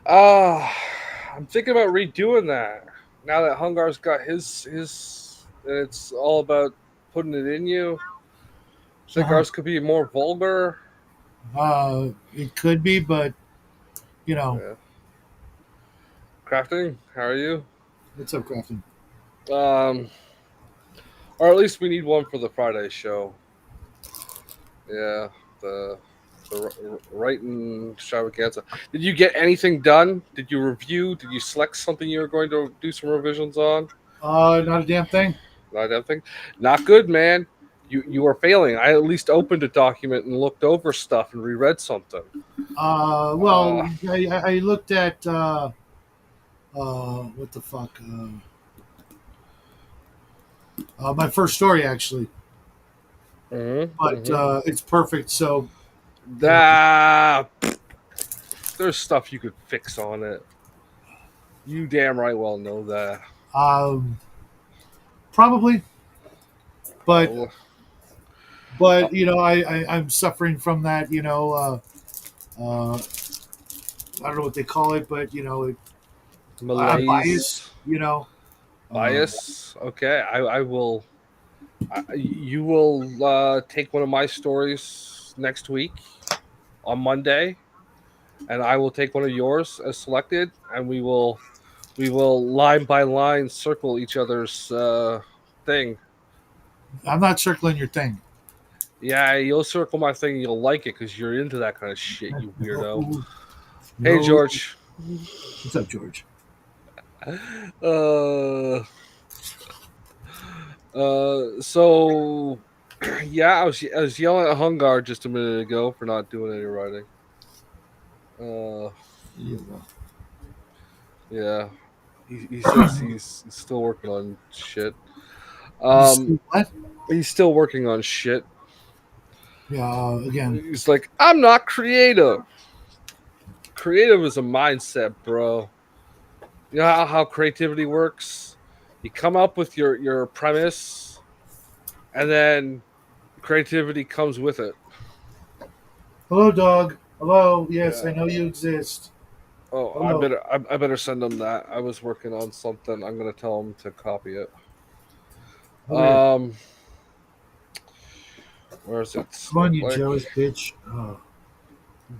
I'm thinking about redoing that. Now that Hungar's got his, and it's all about putting it in you. Think Uh-huh. ours could be more vulgar. It could be, but you know, Yeah. Crafting, how are you? what's up, Crafton? Um, or at least we need one for the Friday show. Yeah, the writing extravaganza. Did you get anything done? Did you review? Did you select something you were going to do some revisions on? Not a damn thing. Not everything. Not good, man. You are failing. I at least opened a document and looked over stuff and reread something. Well, Uh, I looked at what the fuck? My first story actually, but mm-hmm. it's perfect. So you know, Ah, there's stuff you could fix on it. You damn right well know that. um, probably, but Oh, you know, I'm suffering from that. I don't know what they call it, but you know, I'm biased. malaise, You know, uh, bias. Okay, I will. You will take one of my stories next week on Monday, and I will take one of yours as selected, and we will line by line circle each other's thing. I'm not circling your thing. Yeah, you'll circle my thing. You'll like it because you're into that kind of shit, you weirdo. No, Hey, no. George. What's up, George? Uh, so yeah, I was yelling at Hungar just a minute ago for not doing any writing. Uh, Yeah, well, yeah, he says he's still working on shit. you Um, see what? he's still working on shit. Yeah. Again, He's like, I'm not creative. Creative is a mindset, bro. You know how creativity works? You come up with your premise, and then creativity comes with it. hello, dog. Hello. Yes, I Yeah. know you exist. Oh, I Hello. better I better send him that. I was working on something. I'm gonna tell him to copy it. Come here. Um, where is it? Come on, you Snowflake, jealous bitch. Oh.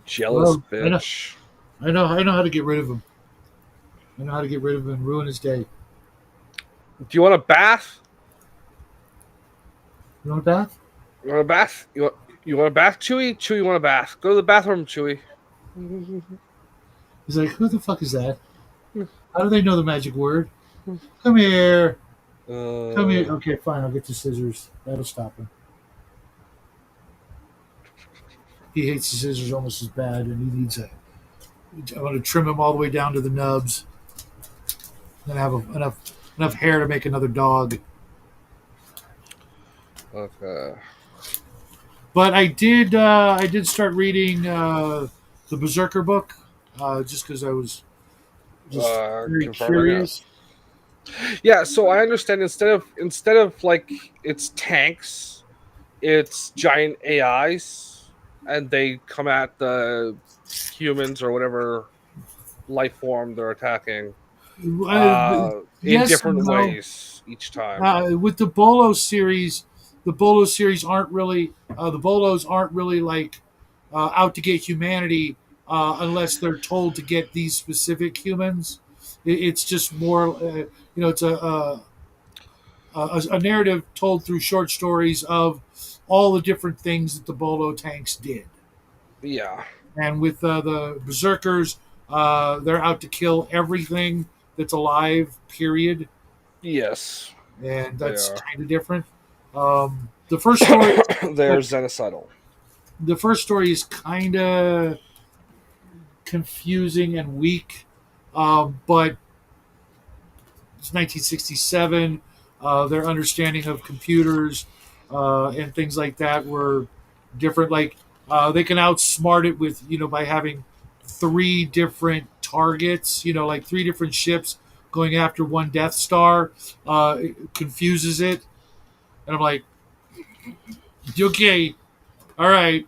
jealous Hello. I know. bitch. I know how to get rid of him. I know how to get rid of him and ruin his day. Do you want a bath? You want that? You want a bath? You want a bath, Chewy? Chewy, want a bath? Go to the bathroom, Chewy. He's like, who the fuck is that? How do they know the magic word? Come here. Come here. Uh, Okay, fine. I'll get the scissors. That'll stop him. He hates the scissors almost as bad, and he needs a. I'm going to trim him all the way down to the nubs. Then have enough hair to make another dog. okay. But I did start reading the Berserker book, just because I was just very Confirming it. curious. Yeah, so I understand instead of like it's tanks, it's giant AIs, and they come at the humans or whatever life form they're attacking Uh, in yes and different no. ways each time. With the Bolo series, the Bolo series aren't really the Bolos aren't really like out to get humanity unless they're told to get these specific humans. It's just more, it's a narrative told through short stories of all the different things that the Bolo tanks did. Yeah. And with the Berserkers, they're out to kill everything that's alive. Period. Yes, And they that's are. kind of different. The first story, They're genocidal. the first story is kind confusing and weak, but it's 1967. Their understanding of computers and things like that were different. Like they can outsmart it with by having three different targets. Like three different ships going after one Death Star. It confuses it, and I'm like, okay, all right.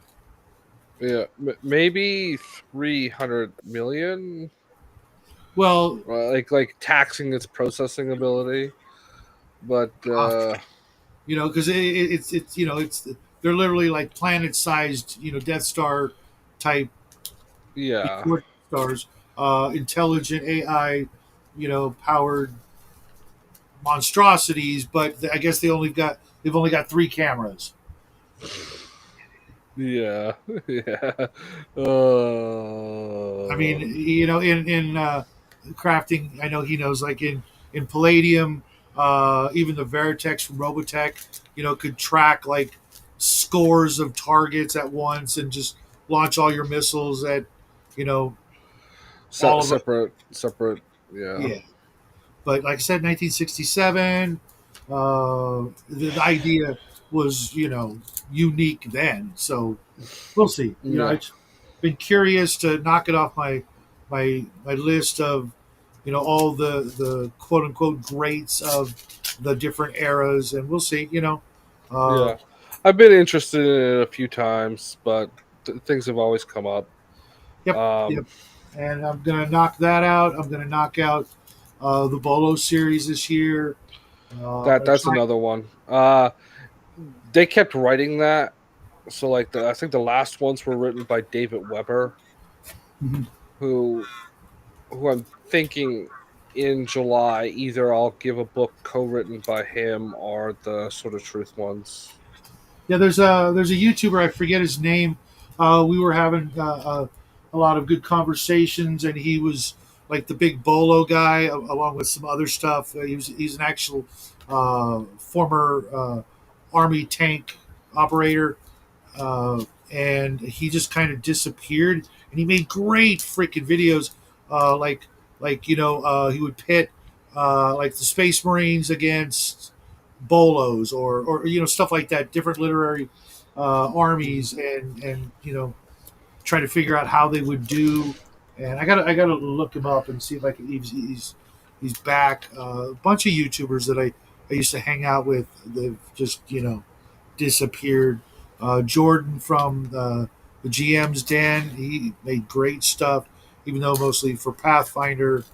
Yeah, maybe 300 million. Well, Like taxing its processing ability, but because it's they're literally like planet-sized, Death Star type yeah. stars, intelligent AI, powered monstrosities. But I guess they've only got three cameras. Yeah, yeah. I mean, Uh, in crafting, I know he knows. Like in Palladium, even the Veritex from Robotech, could track like scores of targets at once and just launch all your missiles at, you know, all of them. separate. Yeah, Yeah, but like I said, 1967, the idea was unique then. So we'll see. yeah. I've been curious to knock it off my list of all the quote unquote greats of the different eras, and we'll see. Uh, Yeah, I've been interested in it a few times, but things have always come up. yep, yep. Um, And I'm gonna knock that out. I'm gonna knock out the Bolo series this year. I'm gonna that's try. another one. They kept writing that, so like I think the last ones were written by David Weber, Mhm. who I'm thinking in July either I'll give a book co-written by him or the Sort of Truth ones. Yeah, there's a YouTuber, I forget his name. We were having a lot of good conversations, and he was like the big Bolo guy, along with some other stuff. He's an actual former army tank operator, and he just kind of disappeared. And he made great freaking videos, like he would pit like the Space Marines against Bolos, or stuff like that, different literary armies, and try to figure out how they would do. And I gotta look him up and see if I can. He's back. A bunch of YouTubers that I used to hang out with, they've just disappeared. Jordan from the GM's Den, he made great stuff, even though mostly for Pathfinder.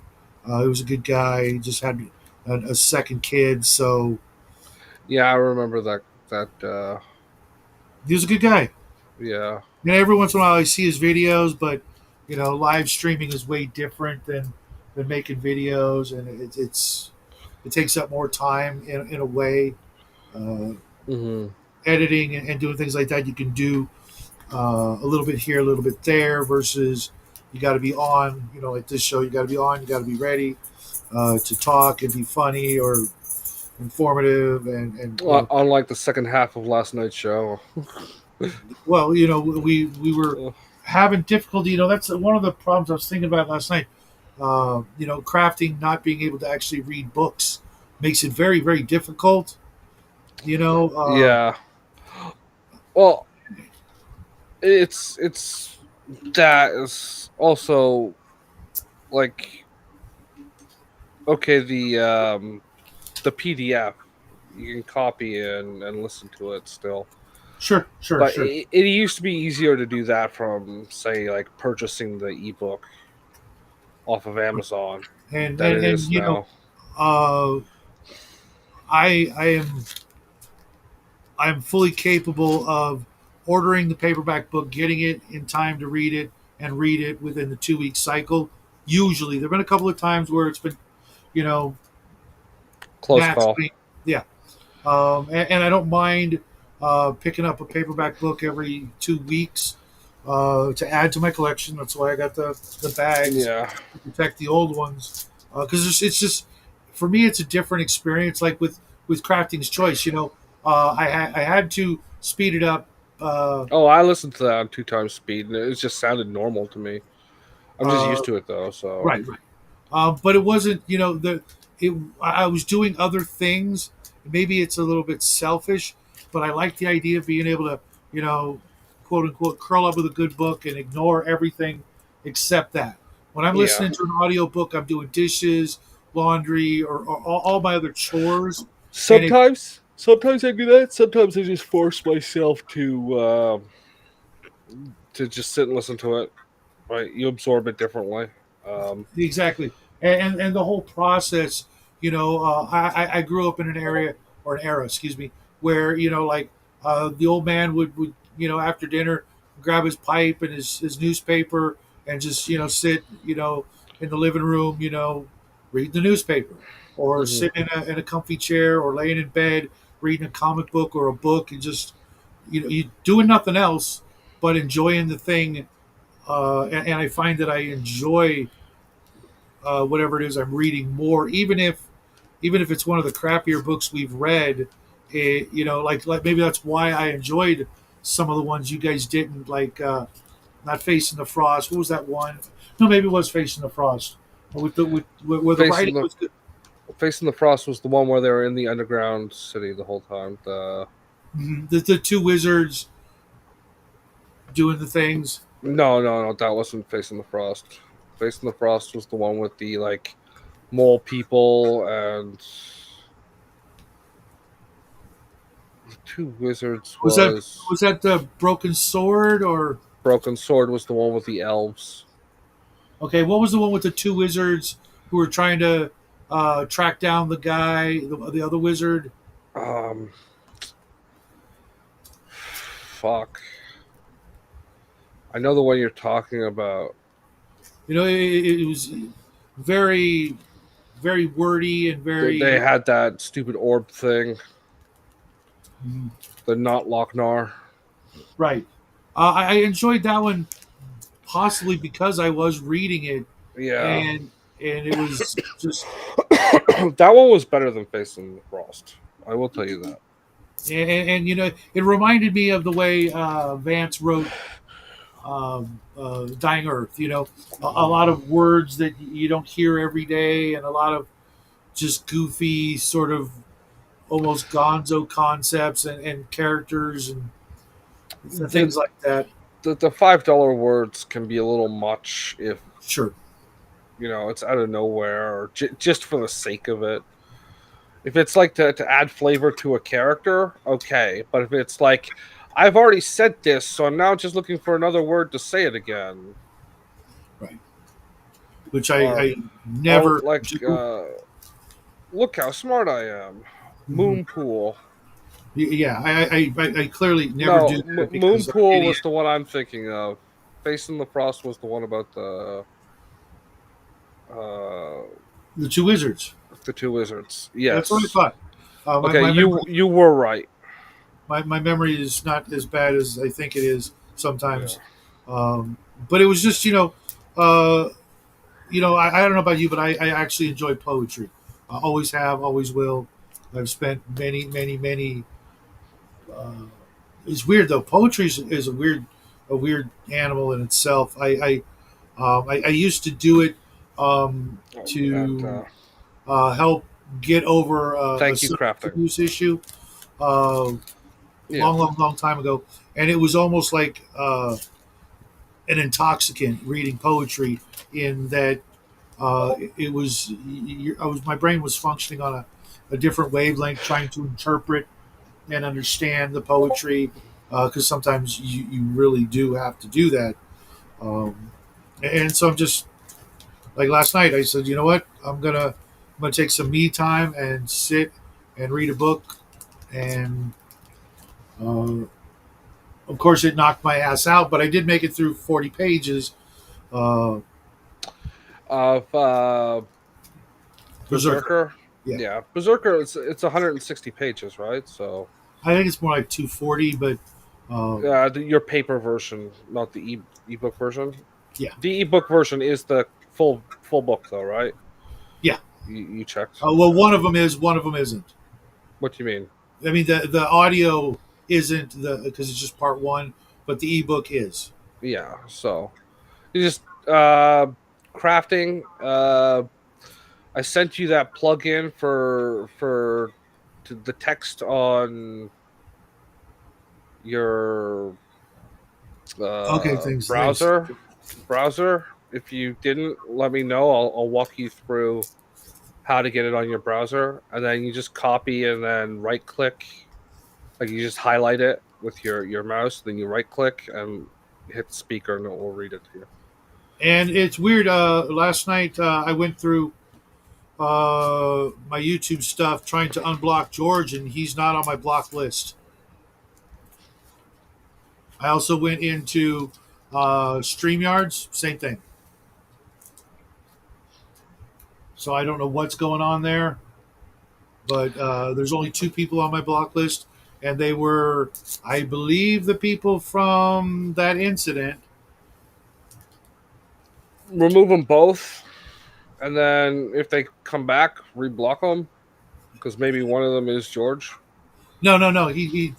He was a good guy. He just had a second kid, so Yeah, I remember that. he was a good guy. Yeah. And every once in a while, I see his videos, but live streaming is way different than making videos, and it takes up more time in a way. Uh, Hmm. Editing and doing things like that, you can do a little bit here, a little bit there, versus you got to be on. Like this show, you got to be on, you got to be ready to talk and be funny or informative, and Unlike the second half of last night's show. well, we were having difficulty. That's one of the problems I was thinking about last night. Crafting, not being able to actually read books makes it very, very difficult. Yeah. Well, it's that is also like okay, the PDF you can copy and listen to it still. Sure, sure, But sure. it used to be easier to do that from say like purchasing the ebook off of Amazon And than and, it and is now. uh, I am fully capable of ordering the paperback book, getting it in time to read it within the 2 week cycle. Usually, there've been a couple of times where it's been, you know, Close call. naturally, yeah. And I don't mind picking up a paperback book every 2 weeks to add to my collection. That's why I got the bags Yeah. to protect the old ones. Because it's just, for me, it's a different experience. Like with Crafting's Choice, I had to speed it up. Oh, I listened to that on 2 times speed, and it just sounded normal to me. I'm just used to it though. So Right, right. But it wasn't, it. I was doing other things. Maybe it's a little bit selfish, but I like the idea of being able to, you know, quote unquote, curl up with a good book and ignore everything except that. When I'm yeah. listening to an audiobook, I'm doing dishes, laundry, or all my other chores, and it Sometimes I do that. Sometimes I just force myself to just sit and listen to it. Right, you absorb it differently. Um, exactly, and the whole process. I grew up in an area or an era, excuse me, where like the old man would after dinner grab his pipe and his newspaper and just sit in the living room read the newspaper or mhm. sit in a comfy chair or laying in bed reading a comic book or a book and just you doing nothing else but enjoying the thing and I find that I enjoy whatever it is I'm reading more, even if it's one of the crappier books we've read. Like maybe that's why I enjoyed some of the ones you guys didn't like. Not Facing the Frost. What was that one? No, maybe it was Facing the Frost. Where the Facing writing the was good. Facing the Frost was the one where they were in the underground city the whole time. The two wizards doing the things. No, that wasn't Facing the Frost. Facing the Frost was the one with the like mole people and the two wizards Was that was was that the Broken Sword or Broken Sword was the one with the elves. okay? What was the one with the two wizards who were trying to track down the guy, the other wizard? Um, fuck. I know the one you're talking about. It was very, very wordy and They very had that stupid orb thing, mm, the not Lochnar. right. I enjoyed that one possibly because I was reading it Yeah, and it was just that one was better than Facing the Frost. I will tell you that. and it reminded me of the way Vance wrote Dying Earth. A lot of words that you don't hear every day and a lot of just goofy sort of almost gonzo concepts and characters and The things like that. the $5 words can be a little much if Sure. it's out of nowhere or just for the sake of it. If it's like to add flavor to a character, okay. But if it's like I've already said this, so I'm now just looking for another word to say it again, Right. Which or I never like do. look how smart I am, Mhm. Moonpool. Yeah, I clearly never No, do that because I'm an Moonpool was idiot. the one I'm thinking of. Facing the Frost was the one about uh, The two wizards. the two wizards. That's what I Yes. thought. My, Okay, my you memory you were right. my memory is not as bad as I think it is Yeah. sometimes. Um, but it was just I don't know about you, but I actually enjoy poetry. I always have, always will. I've spent many, many, many. Uh, it's weird though. Poetry is a weird animal in itself. I used to do it And to help get over a thank you, substance crafting. abuse issue uh, Yeah. long, long, long time ago, and it was almost like an intoxicant reading poetry. In that, it was my brain was functioning on a different wavelength, trying to interpret and understand the poetry, because sometimes you really do have to do that. Um, and so I'm just like last night. I said, you know what? I'm gonna take some me time and sit and read a book. And uh, of course, it knocked my ass out, but I did make it through 40 pages. Uh, Of Berserker. Berserker. Yeah, Yeah, Berserker. It's 160 pages, right? So I think it's more like 240, but your paper version, not the ebook version. yeah, The ebook version is the full book, though, right? yeah. You checked. Well, one of them is, one of them isn't. What do you mean? I mean, the audio isn't the because it's just part one, but the ebook is. Yeah. So you just crafting. I sent you that plugin for the text on your Okay, thanks. browser. If you didn't, let me know. I'll walk you through how to get it on your browser, and then you just copy and then right click. Like you just highlight it with your mouse, then you right click and hit the speaker, and it will read it to you. And it's weird. Last night I went through my YouTube stuff trying to unblock George, and he's not on my block list. I also went into StreamYards, same thing. So I don't know what's going on there, but there's only two people on my block list, and they were, I believe, the people from that incident. Remove them both, and then if they come back, reblock them because maybe one of them is George. No. He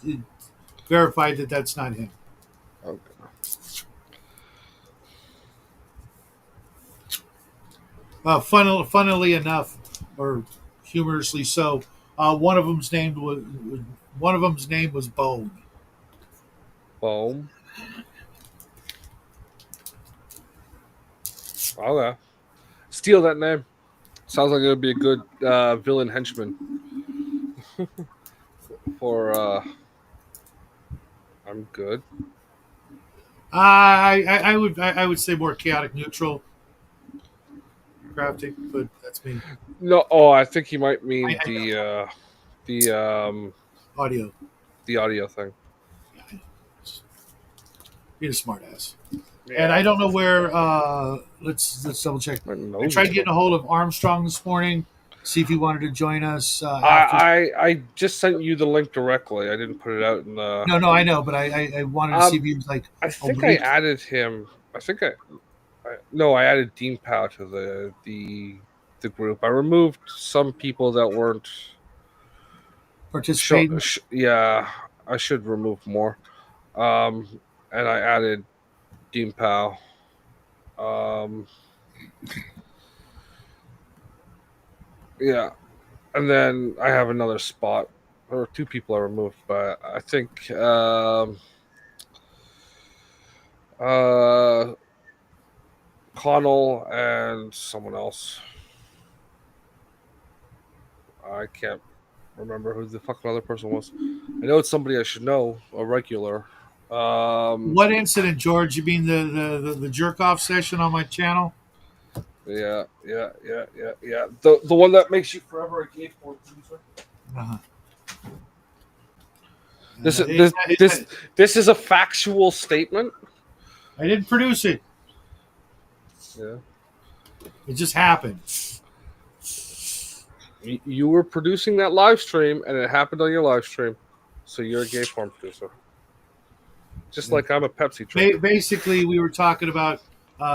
verified that that's not him. Okay. Funnily enough, or humorously so, one of them's name was Bone. Boom. Okay. Steal that name. Sounds like it would be a good villain henchman for I'm good. I would say more chaotic neutral crafting, but that's me. No, oh, I think he might mean I know. the um Audio. the audio thing. Being a smart ass. Yeah. And I don't know where. Let's double check. I tried getting a hold of Armstrong this morning, see if he wanted to join us. I just sent you the link directly. I didn't put it out in the. No, I know, but I wanted to see if he was like. I think I added him. I think no, I added Dean Pow to the group. I removed some people that weren't participating. Yeah, I should remove more. And I added Dean Pow. Yeah, and then I have another spot. There were two people I removed, but I think Connell and someone else. I can't remember who the fucking other person was. I know it's somebody I should know, a regular. What incident, George? You mean the jerk off session on my channel? Yeah. The one that makes you forever a gay porn user. Uh-huh. This is a factual statement. I didn't produce it. Yeah. It just happened. You were producing that live stream, and it happened on your live stream, so you're a gay porn producer. Just like I'm a Pepsi drinker. Basically, we were talking about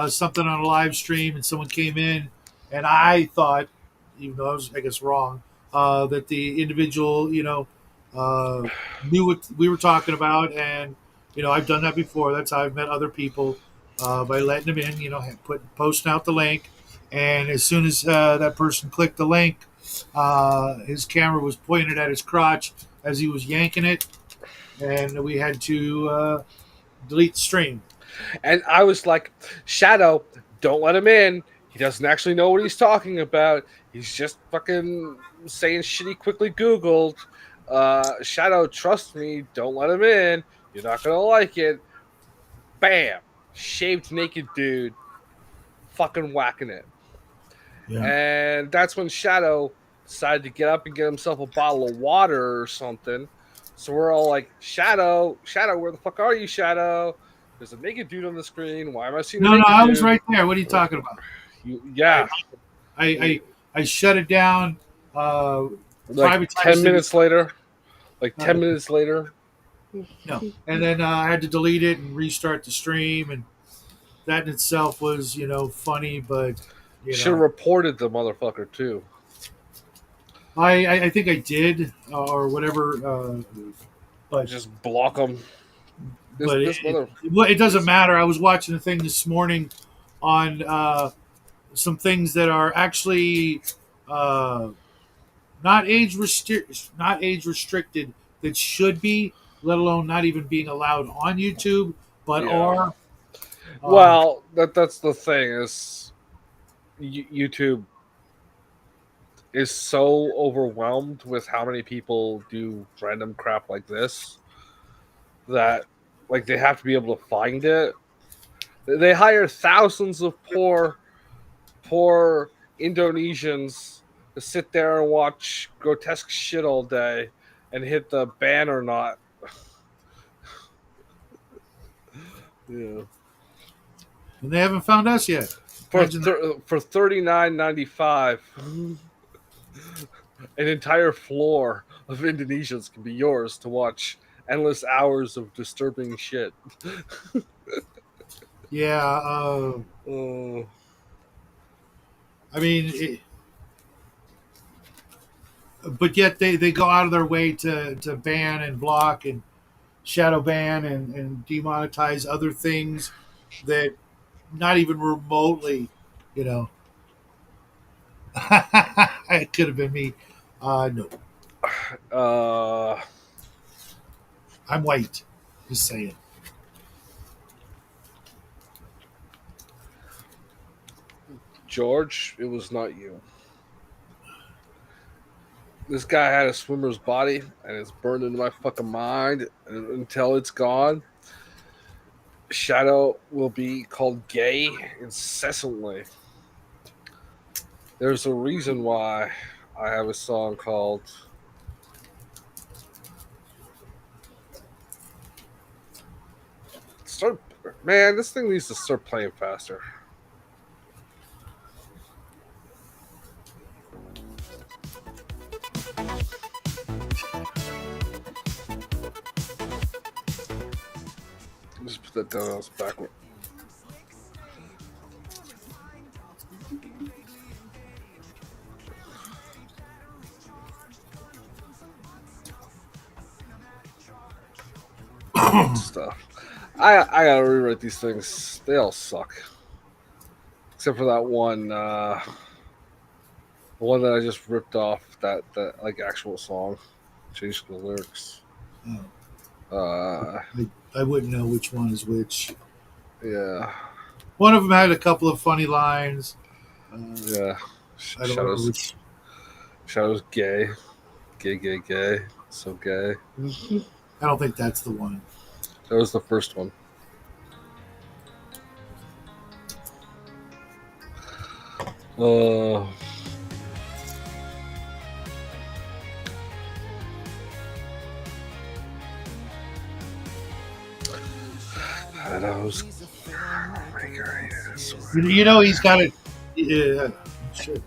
something on a live stream, and someone came in, and I thought, even though I was, I guess, wrong, that the individual, knew what we were talking about, and I've done that before. That's how I've met other people by letting them in. Posting out the link, and as soon as that person clicked the link, his camera was pointed at his crotch as he was yanking it, and we had to delete the stream. And I was like, Shadow, don't let him in. He doesn't actually know what he's talking about. He's just fucking saying shit he quickly Googled. Shadow, trust me, don't let him in. You're not gonna like it. Bam! Shaved naked dude. Fucking whacking it. Yeah. And that's when Shadow decided to get up and get himself a bottle of water or something. So we're all like, Shadow, where the fuck are you, Shadow? There's a naked dude on the screen. Why am I seeing? No, I was right there. What are you talking about? Yeah, I shut it down. Like 10 minutes later. Like 10 minutes later. No, and then I had to delete it and restart the stream, and that in itself was, funny, but should have reported the motherfucker too. I think I did or whatever, but just block them. It doesn't matter. I was watching the thing this morning on some things that are actually uh, not age restricted that should be, let alone not even being allowed on YouTube, but Yeah. are. Um, Well, that's the thing is YouTube is so overwhelmed with how many people do random crap like this that like they have to be able to find it. They hire thousands of poor Indonesians to sit there and watch grotesque shit all day and hit the ban or not. Yeah. and they haven't found us yet. Imagine that. For $39.95, an entire floor of Indonesians can be yours to watch endless hours of disturbing shit. Yeah. Oh, I mean, but yet they go out of their way to ban and block and shadow ban and demonetize other things that not even remotely, you know. It could have been me. No, uh, I'm white. Just saying. George, it was not you. This guy had a swimmer's body, and it's burned into my fucking mind until it's gone. Shadow will be called gay incessantly. There's a reason why I have a song called Start. Man, this thing needs to start playing faster. Just put that down on its backward. Stuff. I gotta rewrite these things. They all suck. Except for that one, the one that I just ripped off that like actual song. Changed the lyrics. Oh, Uh I wouldn't know which one is which. yeah. One of them had a couple of funny lines. Yeah. I don't remember Shadows which. Shadows gay. Gay. So gay. I don't think that's the one. That was the first one. Uh Shadows. You know, he's got it. Shit.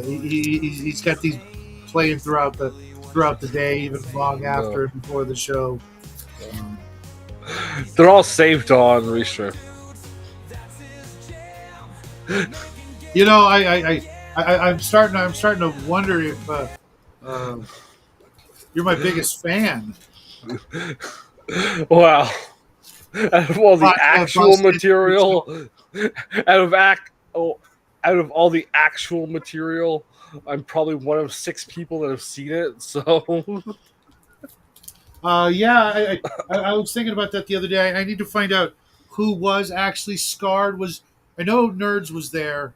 He's got these playing throughout the day, even long after and before the show. Um, They're all saved on Restream. you know, I'm starting to wonder if uh, you're my biggest fan. Wow. Out of all the actual material, out of out of all the actual material, I'm probably one of 6 people that have seen it. So, Yeah, I was thinking about that the other day. I need to find out who was actually scarred. Was I know Nerds was there,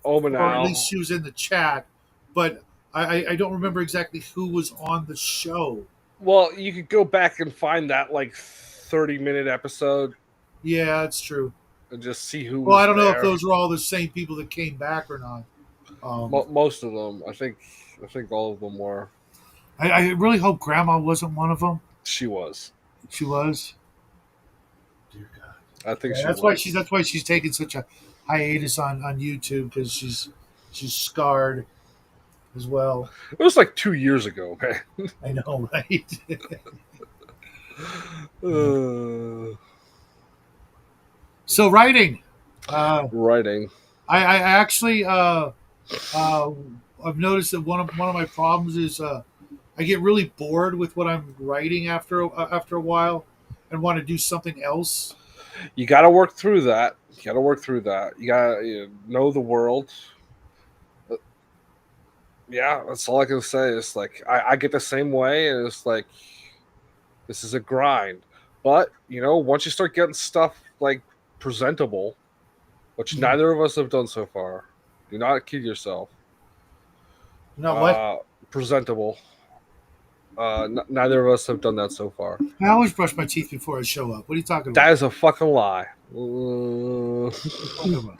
or at least Omanal. she was in the chat, but I don't remember exactly who was on the show. Well, you could go back and find that like 30-minute episode Yeah, it's true. and just see who Well, I was don't know if there. those were all the same people that came back or not. Most of them, I think. I think all of them were. I really hope Grandma wasn't one of them. She was. She was. Dear God. I think Yeah, she was. that's why she's taking such a hiatus on YouTube because she's scarred as well. It was like 2 years ago, man. I know, right? So writing, uh, Writing. I actually uh, I've noticed that one of my problems is I get really bored with what I'm writing after a while and want to do something else. You got to work through that. You got to work through that. You got to know the world. Yeah, that's all I can say. Is like I get the same way, and it's like this is a grind. But once you start getting stuff like presentable, which Mhm. neither of us have done so far, do not kid yourself. Not what? Presentable. Neither of us have done that so far. I always brush my teeth before I show up. What are you talking That about? is a fucking lie. What are you talking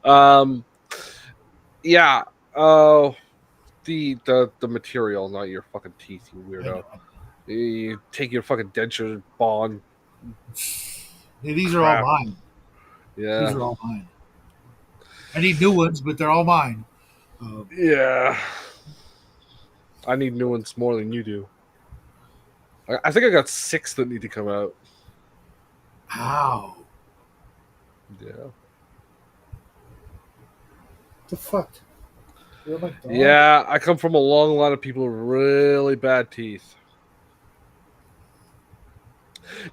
about? um, yeah. Uh, the material, not your fucking teeth, you I know. weirdo. You take your fucking denture bond Yeah, these are all crap. mine. These Yeah, are all mine. I need new ones, but they're all mine. Uh, yeah. I need new ones more than you do. I think I got 6 that need to come out. how? Yeah. The fuck? You're my dog. Yeah, I come from a long line of people with really bad teeth.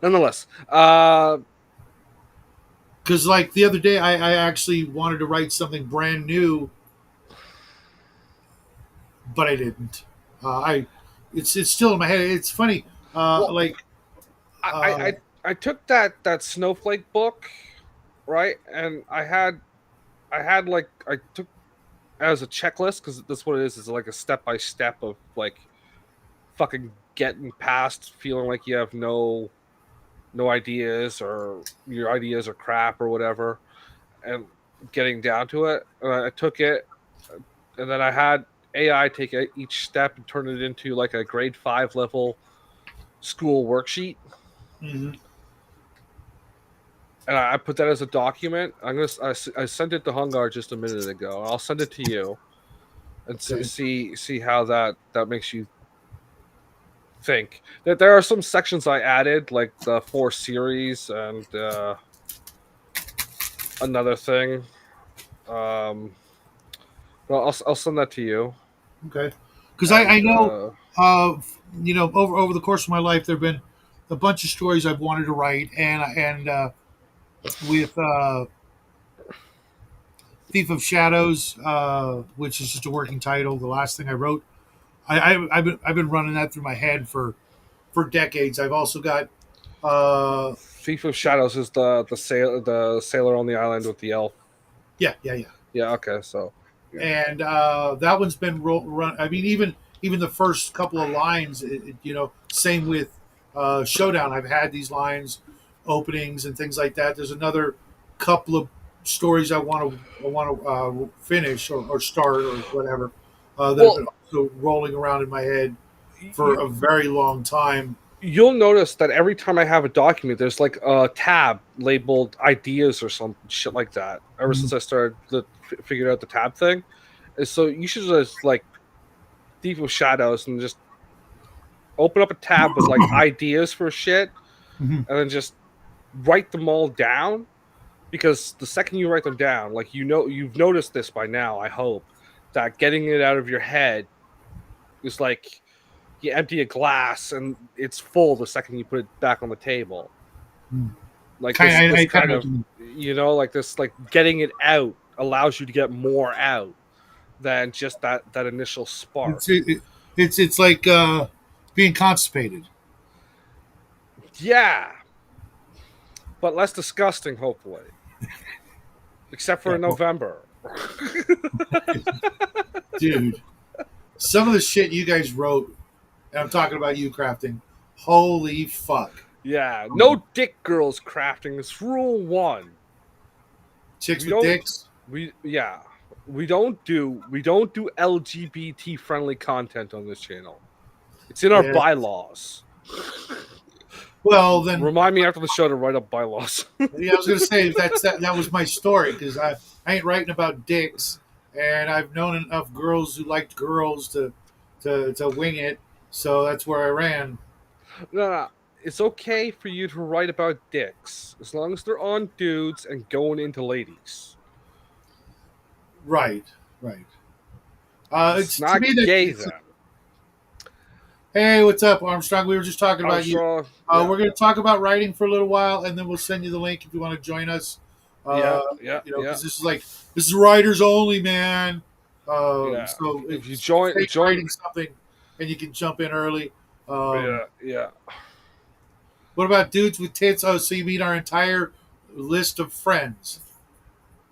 Nonetheless, Because like the other day, I actually wanted to write something brand new, but I didn't. I it's still in my head. It's funny. well, Like I, I uh, I I took that snowflake book, right, and I had like I took as a checklist because that's what it is. It's like a step by step of like fucking getting past feeling like you have no ideas or your ideas are crap or whatever, and getting down to it. And I took it, and then I had AI take each step and turn it into like a grade 5 level school worksheet. mhm, And I put that as a document. I sent it to Hungar just a minute ago. I'll send it to you and okay. see how that makes you think. That there are some sections I added, like the 4 series and another thing. Um, well, I'll send that to you. Okay. Because I And know, uh, over the course of my life, there've been a bunch of stories I've wanted to write, and with Thief of Shadows, which is just a working title, the last thing I wrote, I've been running that through my head for decades. I've also got uh, Thief of Shadows is the sailor on the island with the elf. yeah, yeah, yeah, Yeah. Okay. So. Yeah. and that one's been run. I mean, even the first couple of lines, same with Showdown. I've had these lines, openings, and things like that. There's another couple of stories I want to finish or start or whatever that have Well, been also rolling around in my head for you, a very long time. you'll notice that every time I have a document, there's like a tab labeled ideas or some shit like that. Ever Mhm. since I started figured out the tab thing, and so you should just like Thief of Shadows and just open up a tab with like ideas for shit, Mhm. and then just write them all down. Because the second you write them down, like you've noticed this by now, I hope, that getting it out of your head is like you empty a glass and it's full the second you put it back on the table. Like this Kind, this I kind kind of know what of you mean. like this, like getting it out allows you to get more out than just that initial spark. It's like being constipated. Yeah, but less disgusting, hopefully, except for Yeah, in well, November. dude, some of the shit you guys wrote, and I'm talking about you crafting. Holy fuck! Yeah, Um, no dick girls crafting is rule 1. chicks We with don't dicks. we yeah, we don't do LGBT friendly content on this channel. It's in our Yeah. bylaws. Well, then, Remind me after the show to write up bylaws. yeah, I was gonna say that was my story because I ain't writing about dicks, and I've known enough girls who liked girls to wing it. So that's where I ran. No. It's okay for you to write about dicks as long as they're on dudes and going into ladies. Right, right. It's It's to not me that gay it's then. Hey, what's up, Armstrong? We were just talking about you. Armstrong. Yeah, We're going to talk about writing for a little while, and then we'll send you the link if you want to join us. yeah, Uh, yeah, yeah, because this is writers only, man. yeah. So If you it's join, fake join. writing something, and you can jump in early. Um, Yeah, yeah, what about dudes with tits? Oh, so you mean our entire list of friends?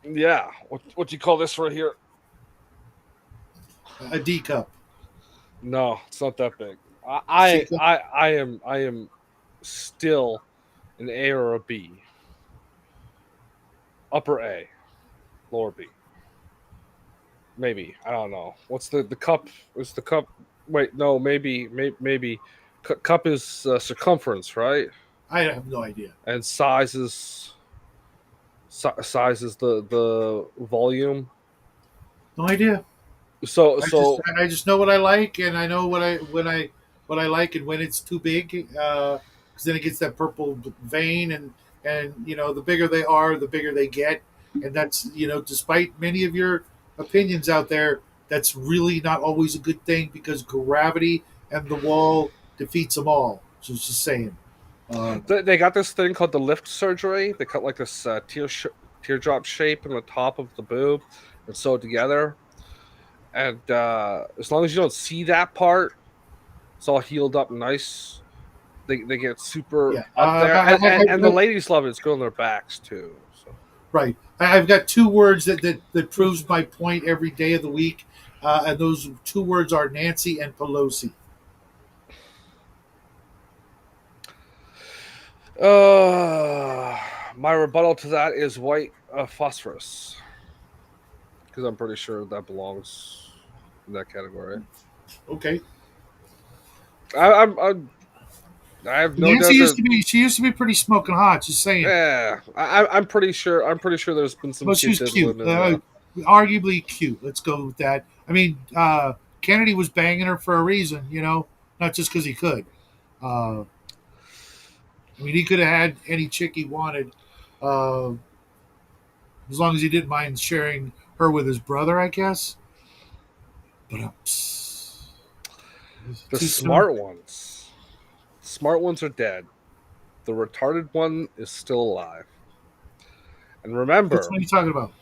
yeah. What do you call this right here? A D cup, No, it's not that big. C cup. I am still an A or a B. Upper A, lower B. Maybe. I don't know. What's the cup? Is the cup? Wait, no. Maybe. Cup is circumference, right? I have no idea. And size is the volume. No idea. So I just know what I like, and I know what I like, and when it's too big, because then it gets that purple vein, and the bigger they are, the bigger they get, and that's despite many of your opinions out there, that's really not always a good thing because gravity and the wall defeats them all. So just saying. they got this thing called the lift surgery. They cut like this teardrop shape in the top of the boob and sew it together. And as long as you don't see that part, it's all healed up nice. They get super Yeah, up there, and the ladies love it. It's good on their backs too. So right. I've got two words that proves my point every day of the week, and those two words are Nancy and Pelosi. Uh, my rebuttal to that is white phosphorus, because I'm pretty sure that belongs in that category. Okay. I'm I have no Nancy doubt used that. to be she used to be pretty smoking hot. Just saying. Yeah, I'm pretty sure. I'm pretty sure there's been some Well, she kid was cute. diddling in the. Arguably cute. Let's go with that. I mean, Kennedy was banging her for a reason, not just because he could. Uh, I mean, he could have had any chick he wanted, uh, as long as he didn't mind sharing her with his brother, I guess. But The too soon. smart ones are dead. The retarded one is still alive. And Which remember, one are you talking about?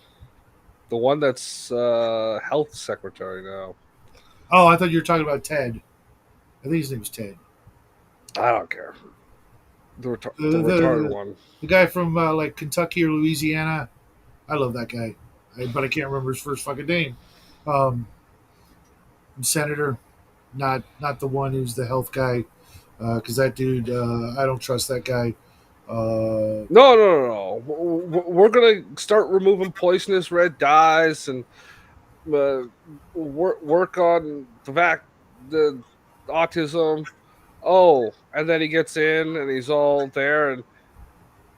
the one that's health secretary now. Oh, I thought you were talking about Ted. I think his name was Ted. I don't care. The The retarded the, one. the guy from like Kentucky or Louisiana. I love that guy, but I can't remember his first fucking name. Um, Senator, not the one who's the health guy, because that dude, I don't trust that guy. No. We're gonna start removing poisonous red dyes and work on the autism. Oh, and then he gets in and he's all there. And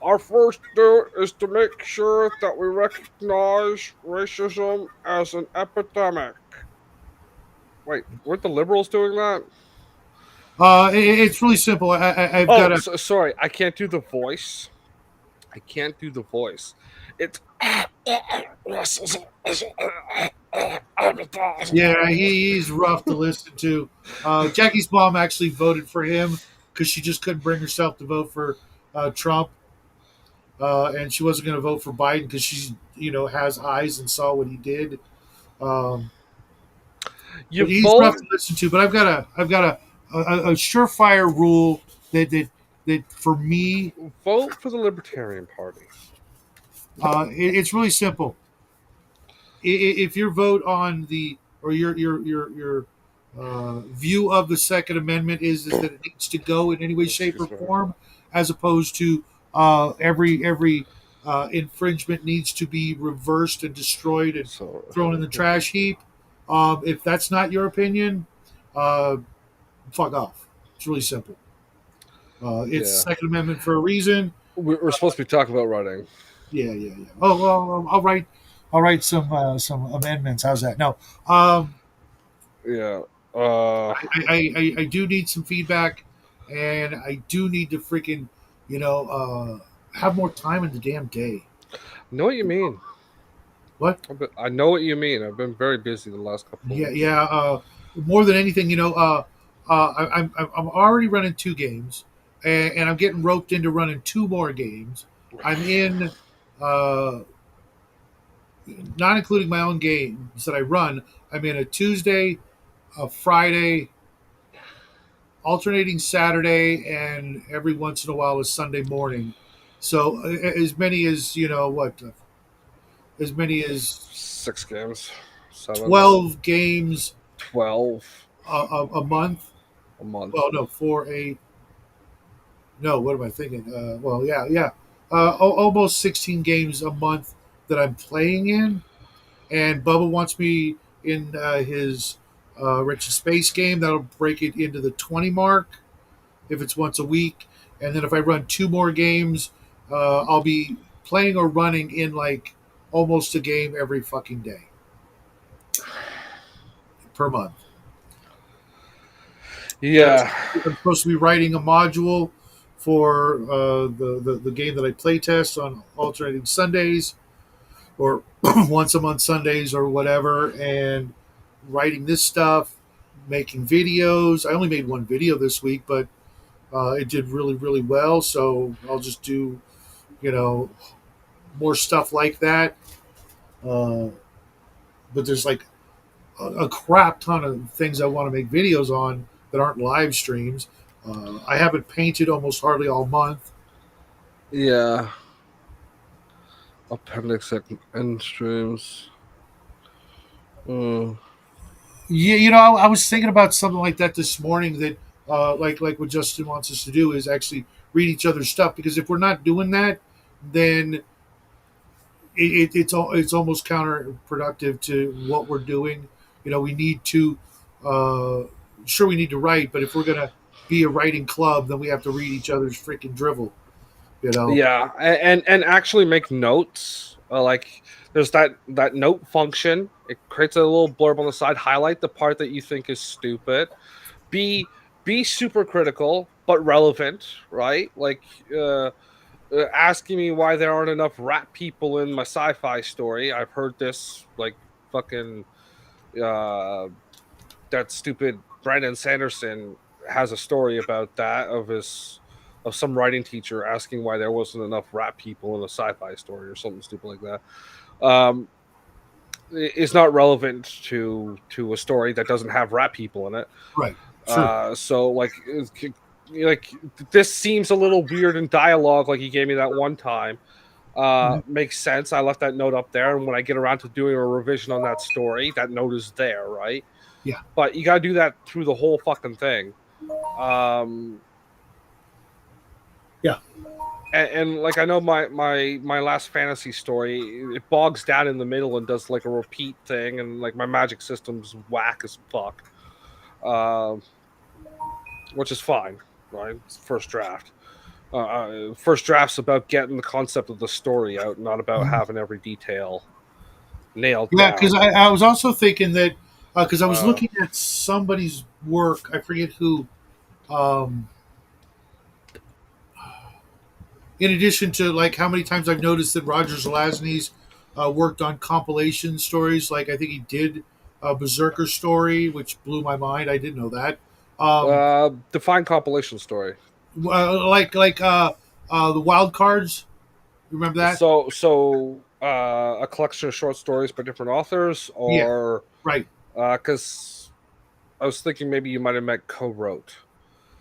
our first do is to make sure that we recognize racism as an epidemic. Wait, weren't the liberals doing that? It's really simple. I've got Oh, a sorry, I can't do the voice. I can't do the voice. It's yeah. He's rough to listen to. Jackie's mom actually voted for him because she just couldn't bring herself to vote for Trump, and she wasn't going to vote for Biden because she has eyes and saw what he did. Um, you but he's rough vote to listen to. But I've got a surefire rule that for me, vote for the Libertarian Party. it's really simple. If your vote on the or your view of the Second Amendment is that it needs to go in any way, shape, or Excuse me. form, as opposed to every infringement needs to be reversed and destroyed and So thrown in the trash heap. If that's not your opinion, uh, fuck off. It's really simple. It's yeah, the Second Amendment for a reason. we're supposed to be talking about running. Yeah. Oh well, I'll write some amendments. How's that? No, Yeah. Uh, I do need some feedback, and I do need to freaking have more time in the damn day. know what you mean. What? I know what you mean. I've been very busy the last couple of Yeah, weeks. yeah. More than anything, I'm already running 2 games, and I'm getting roped into running 2 more games. I'm in, uh, not including my own games that I run. I'm in a Tuesday, a Friday, alternating Saturday, and every once in a while a Sunday morning. So as many as as many as 6 games, 7, 12 games 12 a month. a month. Well, no, 4, 8. No, what am I thinking? Well, yeah, yeah, almost 16 games a month that I'm playing in. And Bubba wants me in his Rich Space game. That'll break it into the 20 mark if it's once a week. And then if I run 2 more games, I'll be playing or running in like almost a game every fucking day per month. And Yeah, I'm supposed to be writing a module for the game that I play test on alternating Sundays or once a month Sundays or whatever, and writing this stuff, making videos. I only made 1 video this week, but it did really, really well. So I'll just do, you know, more stuff like that. Uh, but there's like a crap ton of things I want to make videos on that aren't live streams. I haven't painted almost hardly all month. yeah. Appendix and streams. Mm. Yeah, I was thinking about something like that this morning. That like what Justin wants us to do is actually read each other's stuff, because if we're not doing that, then it's almost counterproductive to what we're doing. We need to uh, sure we need to write, but if we're gonna be a writing club, then we have to read each other's freaking drivel. You know. Yeah, and actually make notes. Like there's that note function. It creates a little blurb on the side. Highlight the part that you think is stupid. Be be super critical but relevant, right? Like asking me why there aren't enough rat people in my sci-fi story. I've heard this like fucking uh that stupid Brandon Sanderson has a story about that of some writing teacher asking why there wasn't enough rat people in a sci-fi story or something stupid like that. Is not relevant to a story that doesn't have rat people in it. Right. Sure. So like this seems a little weird in dialogue. Like he gave me that one time. Mhm. Makes sense. I left that note up there, and when I get around to doing a revision on that story, that note is there, right? Yeah. But you gotta do that through the whole fucking thing. Um, Yeah. and like I know my last fantasy story, it bogs down in the middle and does like a repeat thing, and like my magic system's whack as fuck, um, which is fine, right? It's first draft. First draft's about getting the concept of the story out, not about Mhm. having every detail nailed Yeah, because down. I was also thinking that because I was Uh, looking at somebody's work, I forget who. Um, in addition to like how many times I've noticed that Roger Zelazny's worked on compilation stories, like I think he did a Berserker story, which blew my mind. I didn't know that. Um, define compilation story. like the Wild Cards. Remember that? A collection of short stories by different authors, Yeah. or Right. because I was thinking maybe you might have meant co-wrote.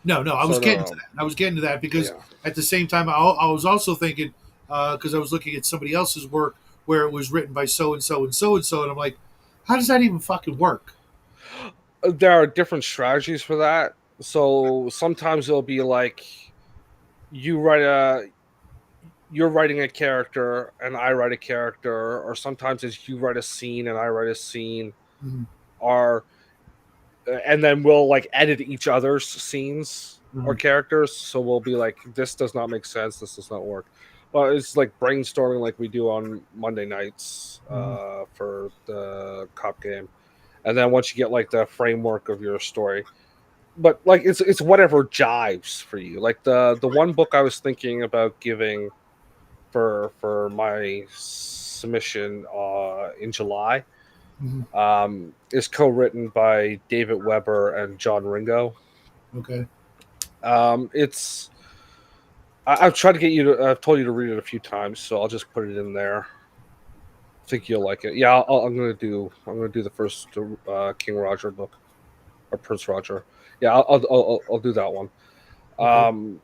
No, no, I So was getting to no, that. I was getting to that because yeah. at the same time, I was also thinking because I was looking at somebody else's work where it was written by so and so and so and so, and I'm like, how does that even fucking work? There are different strategies for that. So sometimes it'll be like you write a you're writing a character and I write a character, or sometimes it's you write a scene and I write a scene, Mhm. or and then we'll like edit each other's scenes or Mhm. characters. So we'll be like, this does not make sense. This does not work. But it's like brainstorming, like we do on Monday nights Mhm. for the cop game. And then once you get like the framework of your story, but like it's whatever jives for you. Like the Right. one book I was thinking about giving for my submission in July Mhm. is co-written by David Weber and John Ringo. Okay. It's I've tried to get you to. I've told you to read it a few times, so I'll just put it in there. I think you'll like it. Yeah, I'm gonna do. I'm gonna do the first King Roger book or Prince Roger. Yeah, I'll do that one. Okay. Um,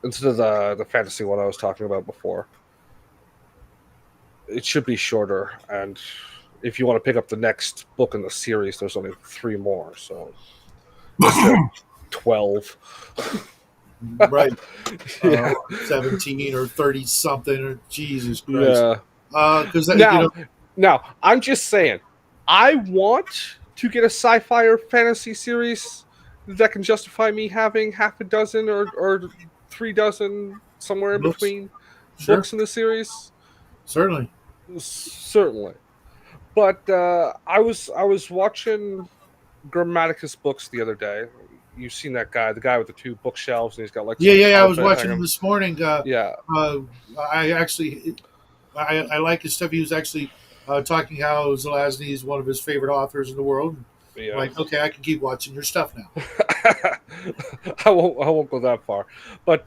instead of the fantasy one I was talking about before. It should be shorter, and if you want to pick up the next book in the series, there's only 3 more, so instead of 12. Right. Yeah, 17 or 30 something, or Jesus Christ. yeah. Because Now, I'm just saying, I want to get a sci-fi or fantasy series that can justify me having half a dozen or 3 dozen somewhere in books. between Sure. books in the series. Certainly. Certainly, but I was watching Grammaticus books the other day. You've seen that guy, the guy with the 2 bookshelves, and he's got like Yeah, some yeah, yeah. I was carpet watching him hanging. this morning. Yeah, Uh, I actually, I like his stuff. He was actually talking how Zelazny is one of his favorite authors in the world. I'm yeah. like, okay, I can keep watching your stuff now. I won't go that far, but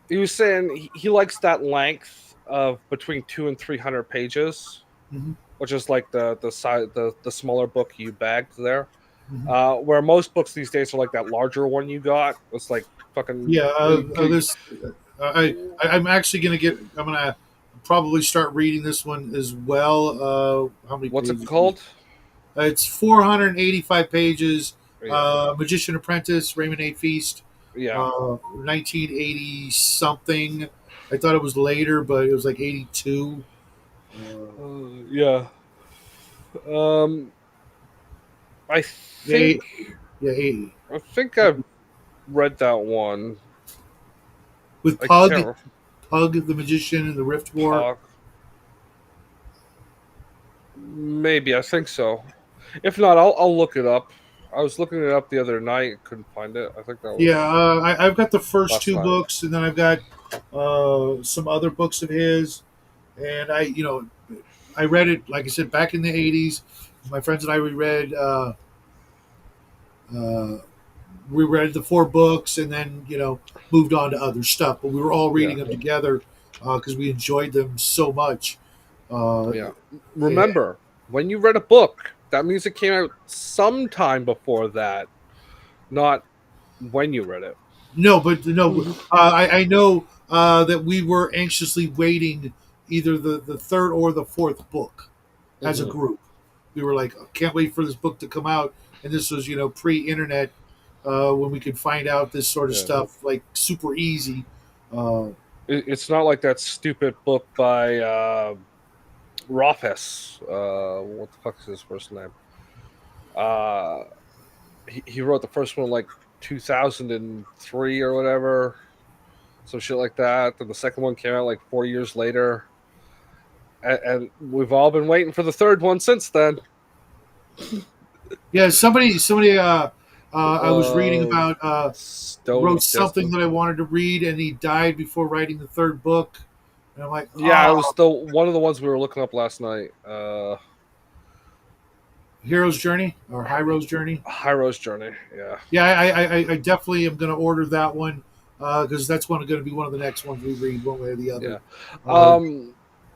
he was saying he likes that length of between 200 and 300 pages, Hmm. which is like the size the smaller book you bagged there. Hmm. Where most books these days are like that larger one you got. It's like fucking. Yeah, this I'm actually gonna get. I'm gonna probably start reading this one as well. How many What's it pages? called? It's 485 pages. Yeah, Magician Apprentice, Raymond A. Feast, yeah, 1980 something. I thought it was later, but it was like 82. yeah. Um, I Yeah, think yeah, 80. I think I've read that one. With I Pug, can't Pug the Magician and the Rift War. talk. Maybe I think so. If not, I'll look it up. I was looking it up the other night, couldn't find it. I think that Yeah, was I've got the first last two night. books, and then I've got some other books of his. And I read it, like I said, back in the 80s. My friends and I uh, we read the 4 books, and then moved on to other stuff. But we were all Yeah, reading them together because we enjoyed them so much. Uh, yeah. and- Remember, when you read a book, that means it came out sometime before that, not when you read it. no, but no, I know that we were anxiously waiting either the third or the fourth book as a Mhm. group. We were like, can't wait for this book to come out. And this was, pre-internet, when we could find out this sort of Yeah. stuff like super easy. Uh, It's not like that stupid book by Rothfuss. What the fuck is his first name? Uh, he wrote the first one like 2003 or whatever, some shit like that. Then the second one came out like 4 years later, and we've all been waiting for the third one since then. yeah, somebody I was reading Uh, about Stone wrote of something Destiny. that I wanted to read, and he died before writing the third book. And I'm like, Yeah, it oh, was the one of the ones we were looking up last night. Hero's Journey or Hero's Journey. Hyro's Journey. Yeah, Yeah, I definitely am going to order that one because that's going to be one of the next ones we read, one way or the other. yeah. Uh,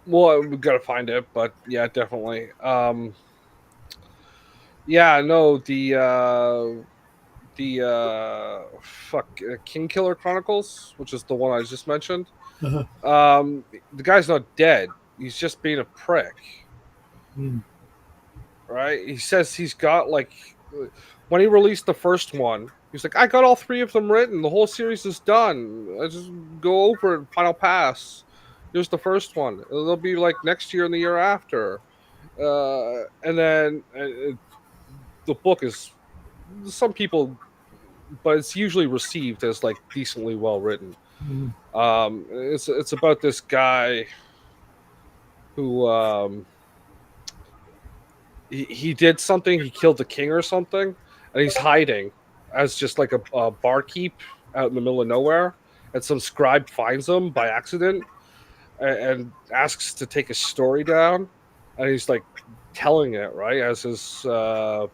Well, we've got to find it, but yeah, definitely. Yeah, no, the King Killer Chronicles, which is the one I just mentioned. The guy's not dead. He's just being a prick, mm, right? He says he's got like when he released the first one, he's like, I got all 3 of them written. The whole series is done. I just go over it, final pass. Here's the first one. It'll be like next year and the year after. And then the book is some people, but it's usually received as like decently well written. mm, It's about this guy who he did something. He killed the king or something, and he's hiding as just like a barkeep out in the middle of nowhere. And some scribe finds him by accident and asks to take his story down, and he's like telling it right as mm.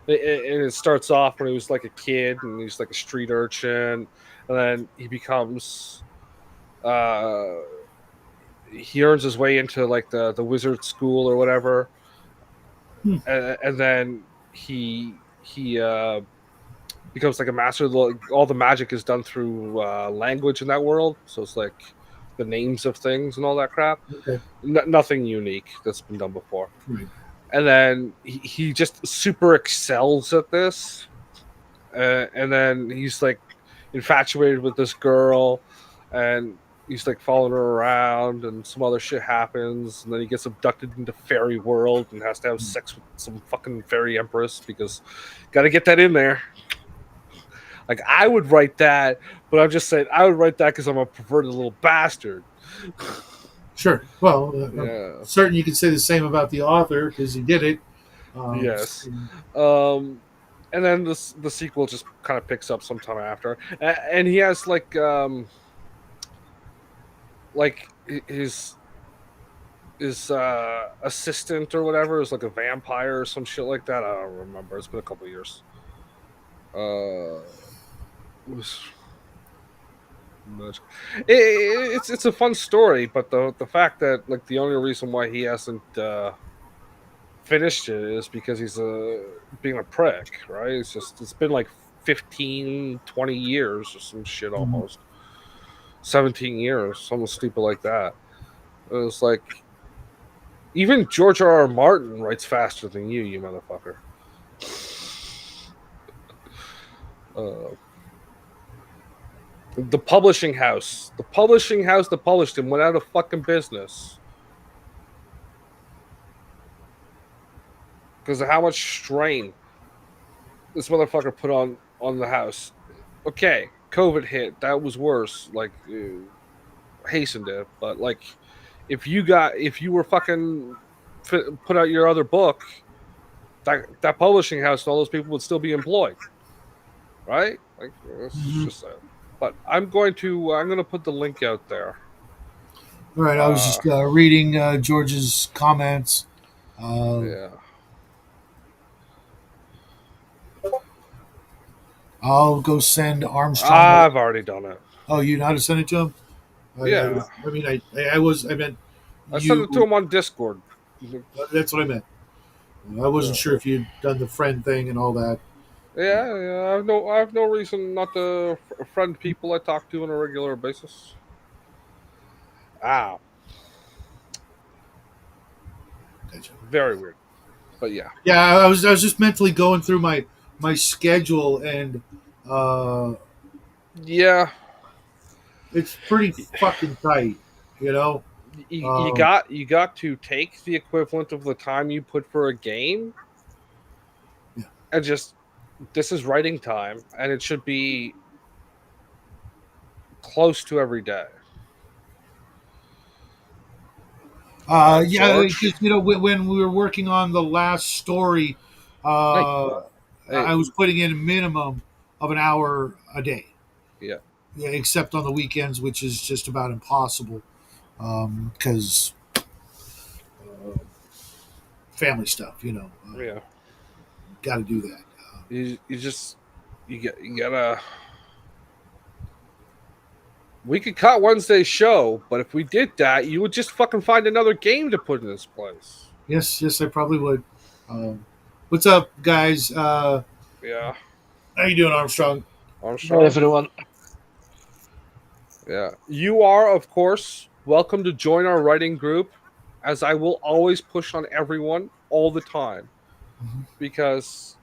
it starts off when he was like a kid and he's like a street urchin, and then he becomes uh he earns his way into like the wizard school or whatever, Hmm. and then he becomes like a master. All the magic is done through language in that world, so it's like the names of things and all that crap. Okay. Nothing unique that's been done before. Right. And then he just super excels at this, and then he's like infatuated with this girl, and he's like following her around, and some other shit happens, and then he gets abducted into fairy world and has to have sex with some fucking fairy empress because got to get that in there. Like I would write that, but I'm just saying I would write that because I'm a perverted little bastard. Sure. Well, Yeah. certain you can say the same about the author because he did it. Yes. And then the sequel just kind of picks up sometime after, and he has like his assistant or whatever is like a vampire or some shit like that. I don't remember. It's been a couple years. It was it's a fun story, but the fact that like the only reason why he hasn't finished it is because he's being a prick, right? It's been like 15, 20 years or some shit, almost 17 years, something stupid like that. It was like even George R. R. Martin writes faster than you motherfucker. The publishing house that published him went out of fucking business because of how much strain this motherfucker put on the house. Okay, COVID hit, that was worse, like hastened it, but like if you were fucking put out your other book, that publishing house and all those people would still be employed, right? Like it's just but I'm going to put the link out there. All right. I was just reading George's comments. Yeah. I'll go send Armstrong. I've already done it. Oh, you know how to send it to him? Yeah. I mean, I meant. I sent it to him on Discord. That's what I meant. I wasn't sure if you'd done the friend thing and all that. Yeah. I have no reason not to friend people I talk to on a regular basis. Ow. Gotcha. Very weird. But yeah. Yeah, I was just mentally going through my schedule and Yeah. it's pretty fucking tight, you know. You got to take the equivalent of the time you put for a game, Yeah. and just this is writing time, and it should be close to every day. Yeah, because you know when we were working on the last story, Hey. I was putting in a minimum of an hour a day. Yeah. Yeah, except on the weekends, which is just about impossible because family stuff. You know, Yeah. got to do that. You gotta. We could cut Wednesday's show, but if we did that, you would just fucking find another game to put in this place. Yes, I probably would. What's up, guys? Yeah. How you doing, Armstrong? Armstrong. Hi, everyone. Yeah. You are, of course, welcome to join our writing group, as I will always push on everyone all the time. Because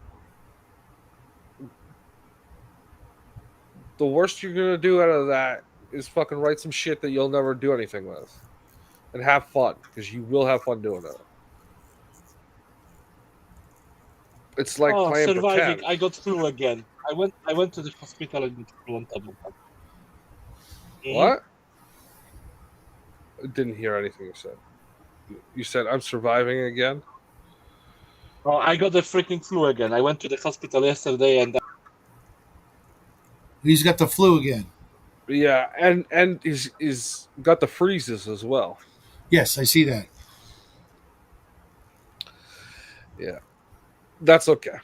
the worst you're going to do out of that is fucking write some shit that you'll never do anything with. And have fun, because you will have fun doing it. It's like playing surviving. pretend. I got flu again. I went to the hospital and got flu on top of that. What? I didn't hear anything you said. You said I'm surviving again? Oh, I got the freaking flu again. I went to the hospital yesterday and He's got the flu again. Yeah, and he's got the freezes as well. Yes, I see that. Yeah. That's okay.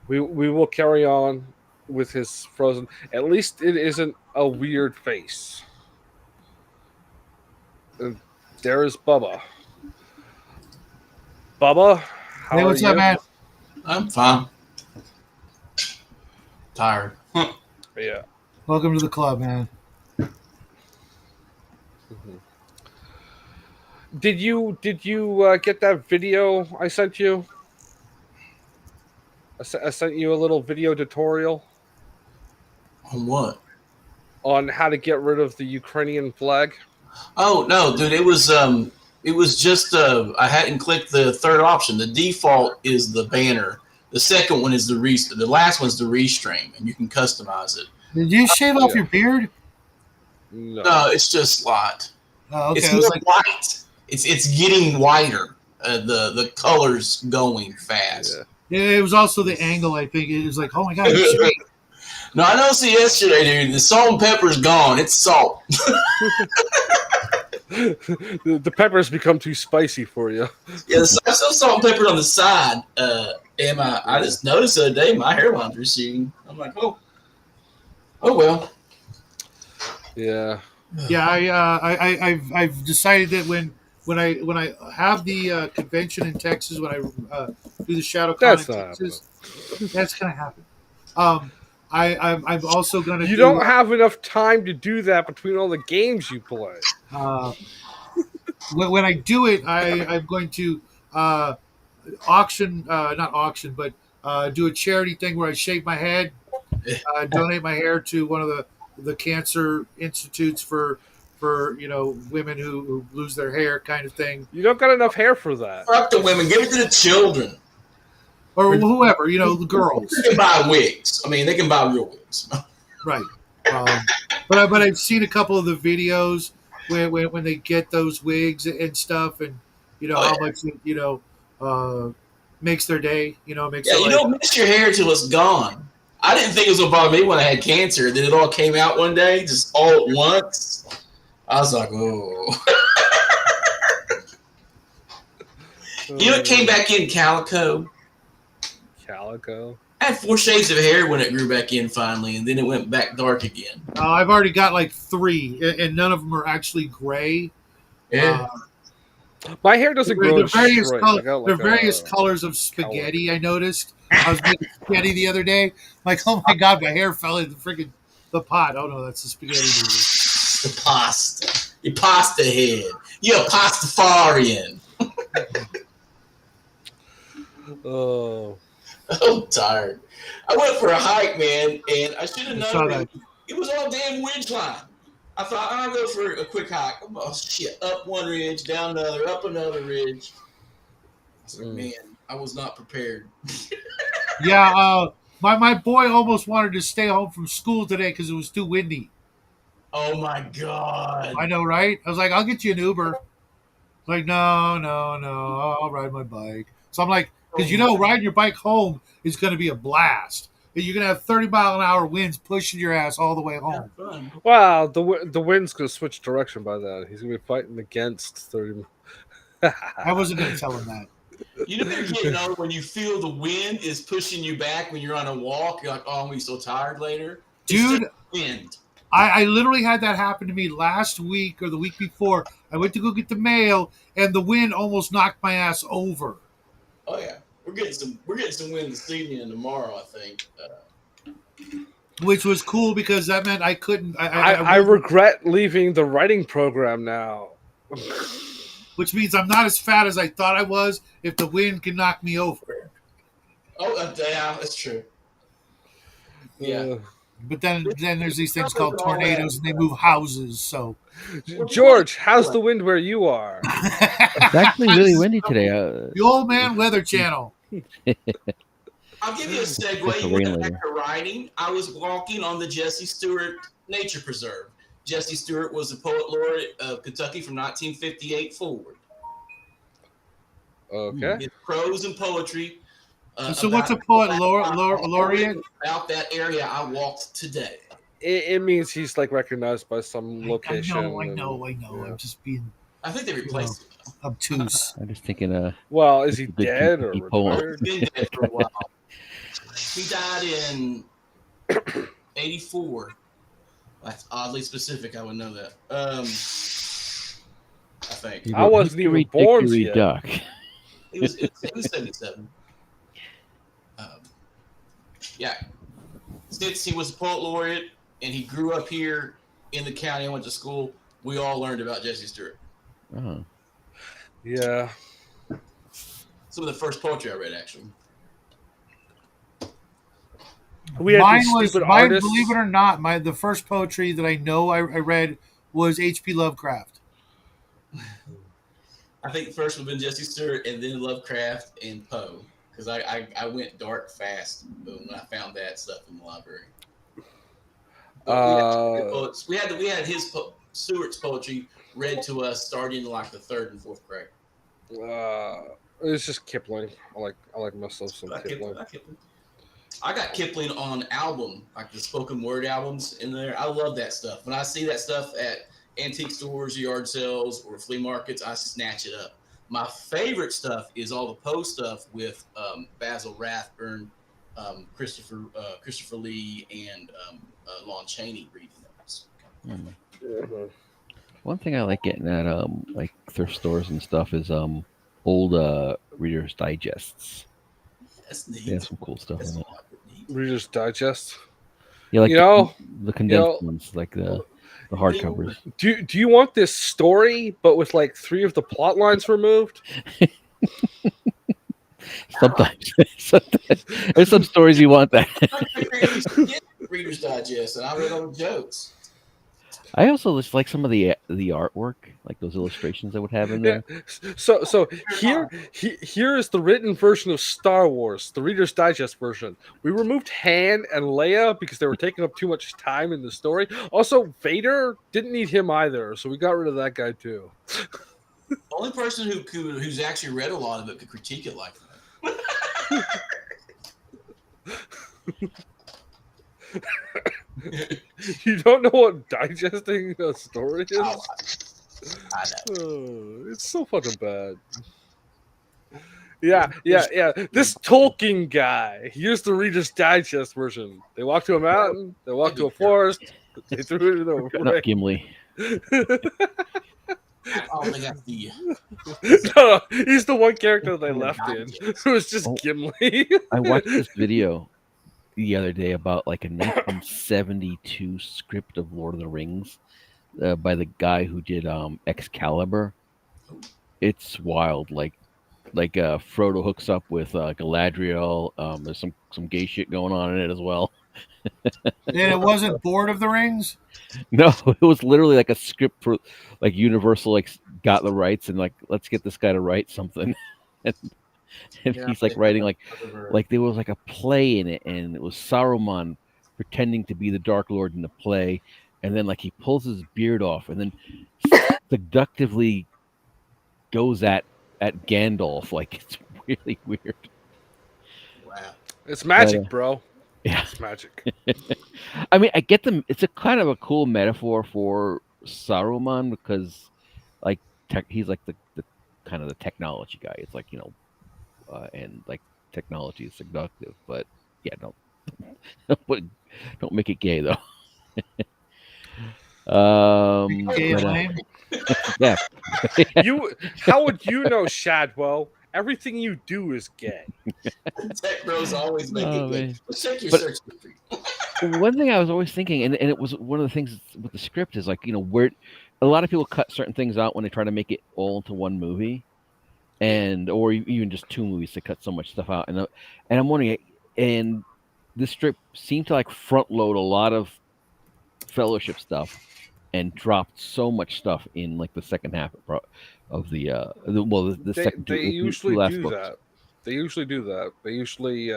We will carry on with his frozen. At least it isn't a weird face. And there is Bubba. Bubba, how Hey, are what's you? up, man? I'm fine. Tired. Yeah. Welcome to the club, man. Did you get that video I sent you? I sent you a little video tutorial On what? on how to get rid of the Ukrainian flag. Oh no, dude! It was just I hadn't clicked the third option. The default is the banner. The second one is the last one's the restream, and you can customize it. Did you shave off Yeah. your beard? No. No, it's just slot. Oh, okay. It's I was more like, white. It's getting whiter. The colors going fast. Yeah. yeah, it was also the angle. I think it was like, oh my god, you shaved. No, I noticed it yesterday, dude. The salt and pepper's gone. It's salt. The peppers become too spicy for you. Yeah, there's still salt and pepper on the side. And I just noticed the other day my hairline's receding. I'm like, oh well. Yeah. Yeah, I've decided that when I have the convention in Texas, when I do the ShadowCon That's in not Texas, that's gonna happen. I'm also gonna. You don't have enough time to do that between all the games you play. When I do it, I'm going to auction, not auction, but do a charity thing where I shave my head, donate my hair to one of the cancer institutes for women who lose their hair, kind of thing, You don't got enough hair for that. Fuck the women. Give it to the children. or whoever, the girls, They can buy wigs. I mean, they can buy real wigs. right? But I've seen a couple of the videos when they get those wigs and stuff, and how much it makes their day. Makes Yeah, their you life. don't miss your hair till it's gone. I didn't think it was gonna bother me when I had cancer. Then it all came out one day, just all at once. I was like, oh. It came back in calico. Calico. I had 4 shades of hair when it grew back in finally, and then it went back dark again. I've already got like 3, and none of them are actually gray. Yeah. My hair doesn't grow They're in various, straight. col- I got they're like various a- colors of spaghetti. I noticed. I was making spaghetti the other day. Like, oh my god, my hair fell in the pot. Oh no, that's the spaghetti noodle. The pasta. Your pasta head. You're a pastafarian. Oh. I'm tired. I went for a hike, man, and I should have I saw known that. it was all damn ridge line. I thought I'll go for a quick hike. Oh shit! Up one ridge, down another, up another ridge. I was like, man, I was not prepared. Yeah, my boy almost wanted to stay home from school today because it was too windy. Oh my god! I know, right? I was like, I'll get you an Uber. Like, no, I'll ride my bike. So I'm like, because riding your bike home is going to be a blast. You're going to have 30-mile-an-hour winds pushing your ass all the way home. Fun. Wow, the wind's gonna switch direction by then. He's gonna be fighting against 30. I wasn't going to tell him that. You know you're getting old when you feel the wind is pushing you back when you're on a walk. You're like, oh, I'm gonna be so tired later. It's Dude, just wind. I literally had that happen to me last week or the week before. I went to go get the mail, and the wind almost knocked my ass over. Oh yeah, we're getting some wind this evening and tomorrow. I think. Which was cool because that meant I couldn't. I regret leaving the writing program now. Which means I'm not as fat as I thought I was if the wind can knock me over. Oh yeah, that's true. Yeah. But then there's these things called tornadoes, and they move houses. So George, how's the wind where you are? It's actually really windy today. the Old Man Weather Channel. I'll give you a Just a segue. You rain went back later. to riding. I was walking on the Jesse Stewart Nature Preserve. Jesse Stewart was the poet laureate of Kentucky from 1958 forward. Okay. His prose and poetry. So what's a poet laureate? About that area I walked today. It means he's like recognized by some I location. know. and- I'm yeah. just being I think they replaced it. obtuse. I'm just thinking, Well, is he The dead or Kentucky poem. retired? He's been dead for a while. He died in '84. That's oddly specific. I would know that. I think I wasn't even born Dickory yet. Duck. it was 77. Yeah, since he was a poet laureate and he grew up here in the county and went to school, we all learned about Jesse Stewart. Oh. Yeah. Some of the first poetry I read, actually. We had Mine these was, stupid mine, artists. believe it or not, the first poetry that I know I read was H.P. Lovecraft. I think first would have been Jesse Stewart and then Lovecraft and Poe. Because I went dark fast when I found that stuff in the library. But we had his Stewart's poetry read to us starting in like the 3rd and 4th grade. It's just Kipling. I like myself some Kipling. I got Kipling on album, like the spoken word albums in there. I love that stuff. When I see that stuff at antique stores, yard sales, or flea markets, I snatch it up. My favorite stuff is all the Poe stuff with Basil Rathbone, Christopher Lee, and Lon Chaney reading those. Mm-hmm. One thing I like getting at like thrift stores and stuff is old Reader's Digests. That's neat. They have some cool stuff That's in it. neat. Reader's Digest. Yeah, like the condensed you know, ones, like the hardcovers. Do you want this story, but with like 3 of the plot lines removed? Sometimes. There's some stories you want that. Reader's Digest, and I read all the jokes. I also just like some of the artwork, like those illustrations I would have in there. So here is the written version of Star Wars, the Reader's Digest version. We removed Han and Leia because they were taking up too much time in the story. Also, Vader didn't need him either, so we got rid of that guy too. The only person who's actually read a lot of it could critique it like that. You don't know what digesting a story is? I know. Oh, it's so fucking bad. Yeah. This Tolkien guy. Here's the Reader's Digest version. They walk to a mountain. They walk to a forest. They threw it in a Not Gimli. I don't think that's the. No, he's the one character they left in. It was just Gimli. I watched this video the other day about like a 1972 script of Lord of the Rings by the guy who did Excalibur. It's wild. Like Frodo hooks up with Galadriel. There's some gay shit going on in it as well. And it wasn't Board of the Rings? No, it was literally like a script for like Universal like got the rights and like let's get this guy to write something. and he's like writing like there was like a play in it and it was Saruman pretending to be the Dark Lord in the play, and then like he pulls his beard off and then seductively goes at Gandalf. Like it's really weird. Wow. It's magic, bro. Yeah, it's magic. I mean, I get them. It's a kind of a cool metaphor for Saruman because, like, he's like the kind of the technology guy. It's like and like technology is seductive, but yeah, don't make it gay though. Gay and lame. Yeah. How would you know, Shadwell? Everything you do is gay. Tech bros always make it gay. Check your search history. One thing I was always thinking, and it was one of the things with the script is like, where a lot of people cut certain things out when they try to make it all into one movie, or even just 2 movies to cut so much stuff out. And I'm wondering, and this script seemed to like front load a lot of Fellowship stuff and dropped so much stuff in like the second half of the second. They usually do that. They usually do that. They usually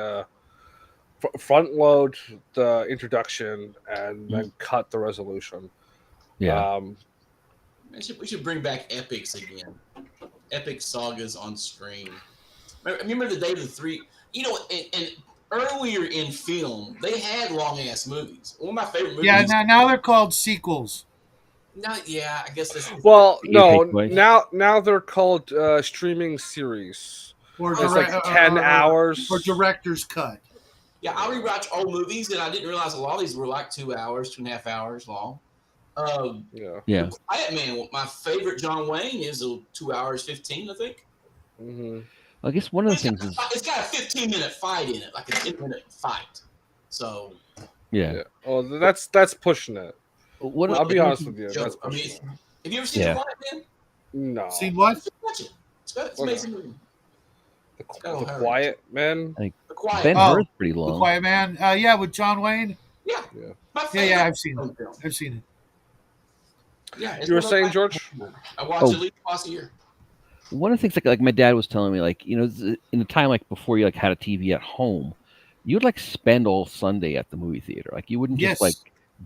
front load the introduction and then cut the resolution. Yeah. We should bring back epics again. Epic sagas on screen. Remember the day of the 3? And earlier in film, they had long ass movies. One of my favorite movies. Yeah, now they're called sequels. I guess this. Well, no, now they're called streaming series. Or it's like 10 hours. Or director's cut. Yeah, I rewatch old movies, and I didn't realize a lot of these were like 2 hours, 2.5 hours long. Yeah. Yeah. The Quiet Man, my favorite John Wayne is 2 hours 15, I think. Hmm. I guess one of the things is It's got a 15-minute fight in it, like a 10-minute fight. So yeah. Oh, that's pushing it. What I'll be one honest thing- with you. Joe, That's I mean, pushing it. have you ever seen Yeah. The Quiet Man? No. Seen what? Watch it. It's an Okay. amazing movie. The O'Hara. Quiet Man. The Quiet Ben Man. Oh, Hur's pretty The long. Quiet Man. Yeah, with John Wayne. Yeah. Yeah. My Yeah, favorite yeah, I've seen it. film. I've seen it. Yeah, it's You were one of saying, my- George? I watch Oh. it at least twice a year. One of the things like my dad was telling me, like, you know, in the time like before you like had a TV at home, you would like spend all Sunday at the movie theater. Like you wouldn't Yes. just like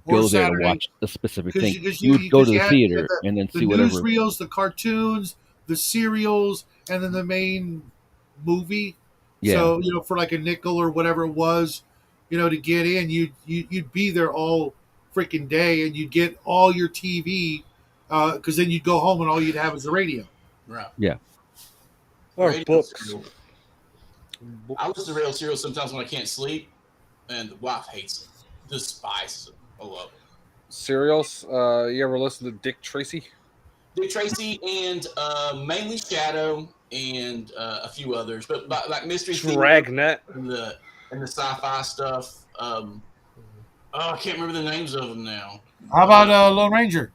Or go there to Saturday. watch a specific 'Cause thing. you- 'cause You you- would go 'cause to you the had theater the- and then The see whatever. newsreels, the cartoons, the serials, and then the main movie. Yeah. So for like a nickel or whatever it was, to get in, you'd be there all freaking day, and you'd get all your TV, because then you'd go home and all you'd have is the radio. Right. Or Radio books. serial. Books. I listen to radio serial sometimes when I can't sleep, and the wife hates it, despises it. I love it. Serials. You ever listen to Dick Tracy? Dick Tracy and mainly Shadow and a few others, but like Mystery Theater Dragnet. and the sci-fi stuff. I can't remember the names of them now. How about Lone Ranger?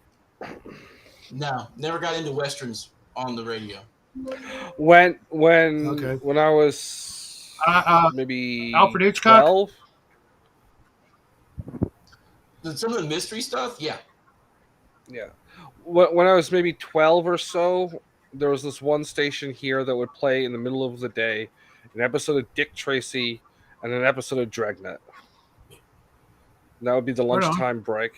No, never got into westerns on the radio. When Okay. when I was maybe Alfred Hitchcock? 12. Some of the mystery stuff, yeah. Yeah. When I was maybe 12 or so, there was this one station here that would play in the middle of the day an episode of Dick Tracy and an episode of Dragnet. And that would be the Right on. lunchtime break.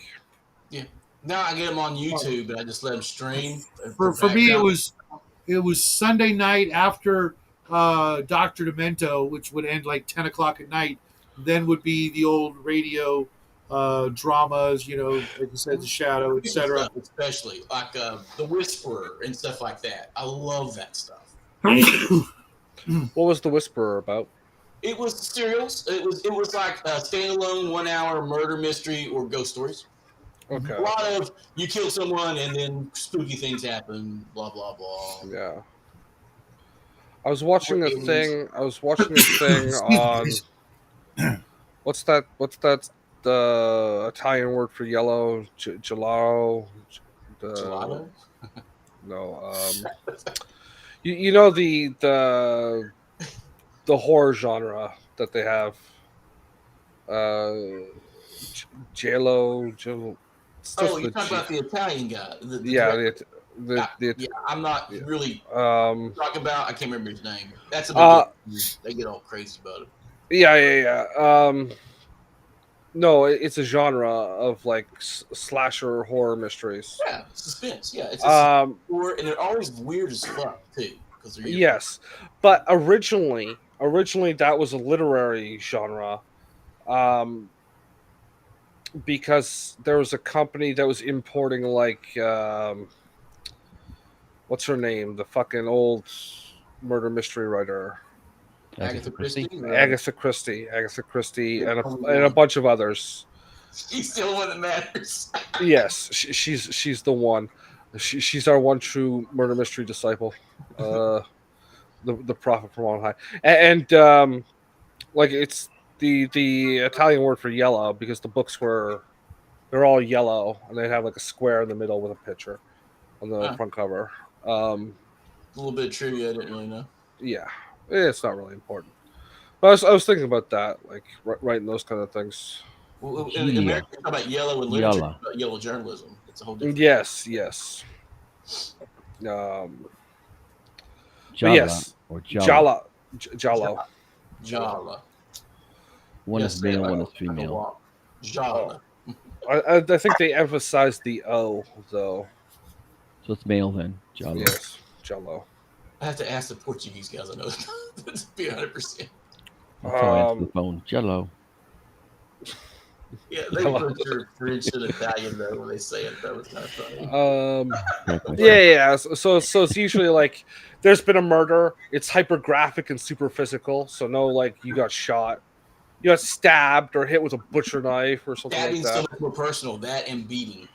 Now I get them on YouTube, but I just let them stream. For me, it was Sunday night after Dr. Demento, which would end like 10 o'clock at night. Then would be the old radio dramas, like you said, The Shadow, etc. Especially like The Whisperer and stuff like that. I love that stuff. What was The Whisperer about? It was serials. It was like a standalone 1 hour murder mystery or ghost stories. Okay. A lot of you kill someone and then spooky things happen. Blah blah blah. Yeah. I was watching a Aliens. thing. I was watching a thing on what's that? The Italian word for yellow? Gelato. Gelato? No. You know the horror genre that they have. Jello. Oh, you're talking about the Italian guy. Yeah, director. the I'm not yeah. really um talking about. I can't remember his name. That's a big they get all crazy about it. yeah. No, it's a genre of like slasher horror mysteries. Yeah, suspense. Yeah, it's a horror, and they're always weird as fuck too. Because they're Yes, but originally that was a literary genre, because there was a company that was importing like what's her name, the fucking old murder mystery writer, Agatha Christie. Agatha Christie, and a bunch of others. She's still one that matters. Yes, she's the one. She's our one true murder mystery disciple. The prophet from on high, and like it's the Italian word for yellow because the books they're all yellow and they have like a square in the middle with a picture on the front cover. A little bit of trivia I didn't really know. Yeah, it's not really important, but I was thinking about that, like writing those kind of things. Well, in America, we talk about yellow in literature, Yellow. about yellow journalism. It's a whole different. Yes. But Jala yes, or Jala. Jallo. Jala. One Yes, is male, like one a- is female. like a Jala. I think they emphasized the O though. So it's male then. Jala. Yes, Jallo. I have to ask the Portuguese guys. I know to be 100%. That's how I answer the phone. Jello. Yeah, they butcher French and Italian though when they say it. That was kind of funny. Correct myself. Yeah. So it's usually like there's been a murder. It's hyper graphic and super physical. So no, like you got shot. you got stabbed or hit with a butcher knife or something like Stabbing's so that. much more personal. That and beating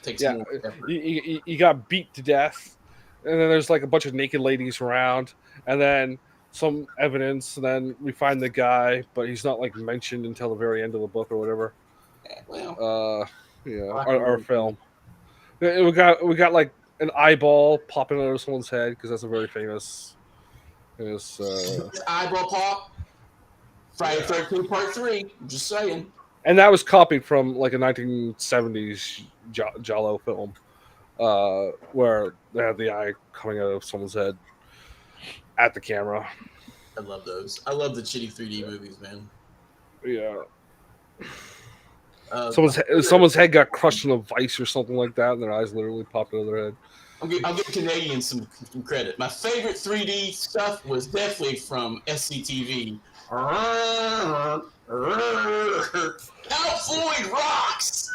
takes Yeah, more effort. you got beat to death, and then there's like a bunch of naked ladies around, and then some evidence, and then we find the guy, but he's not like mentioned until the very end of the book or whatever. Well, Our film. We got like an eyeball popping out of someone's head because that's a very famous. eyeball pop. Friday 13th Part 3. I'm just saying. And that was copied from like a 1970s Giallo film, where they had the eye coming out of someone's head at the camera. I love those. I love the shitty 3D movies, man. Yeah. Someone's head got crushed in a vice or something like that, and their eyes literally popped out of their head. I'll give Canadians some credit. My favorite 3D stuff was definitely from SCTV. Count Floyd rocks.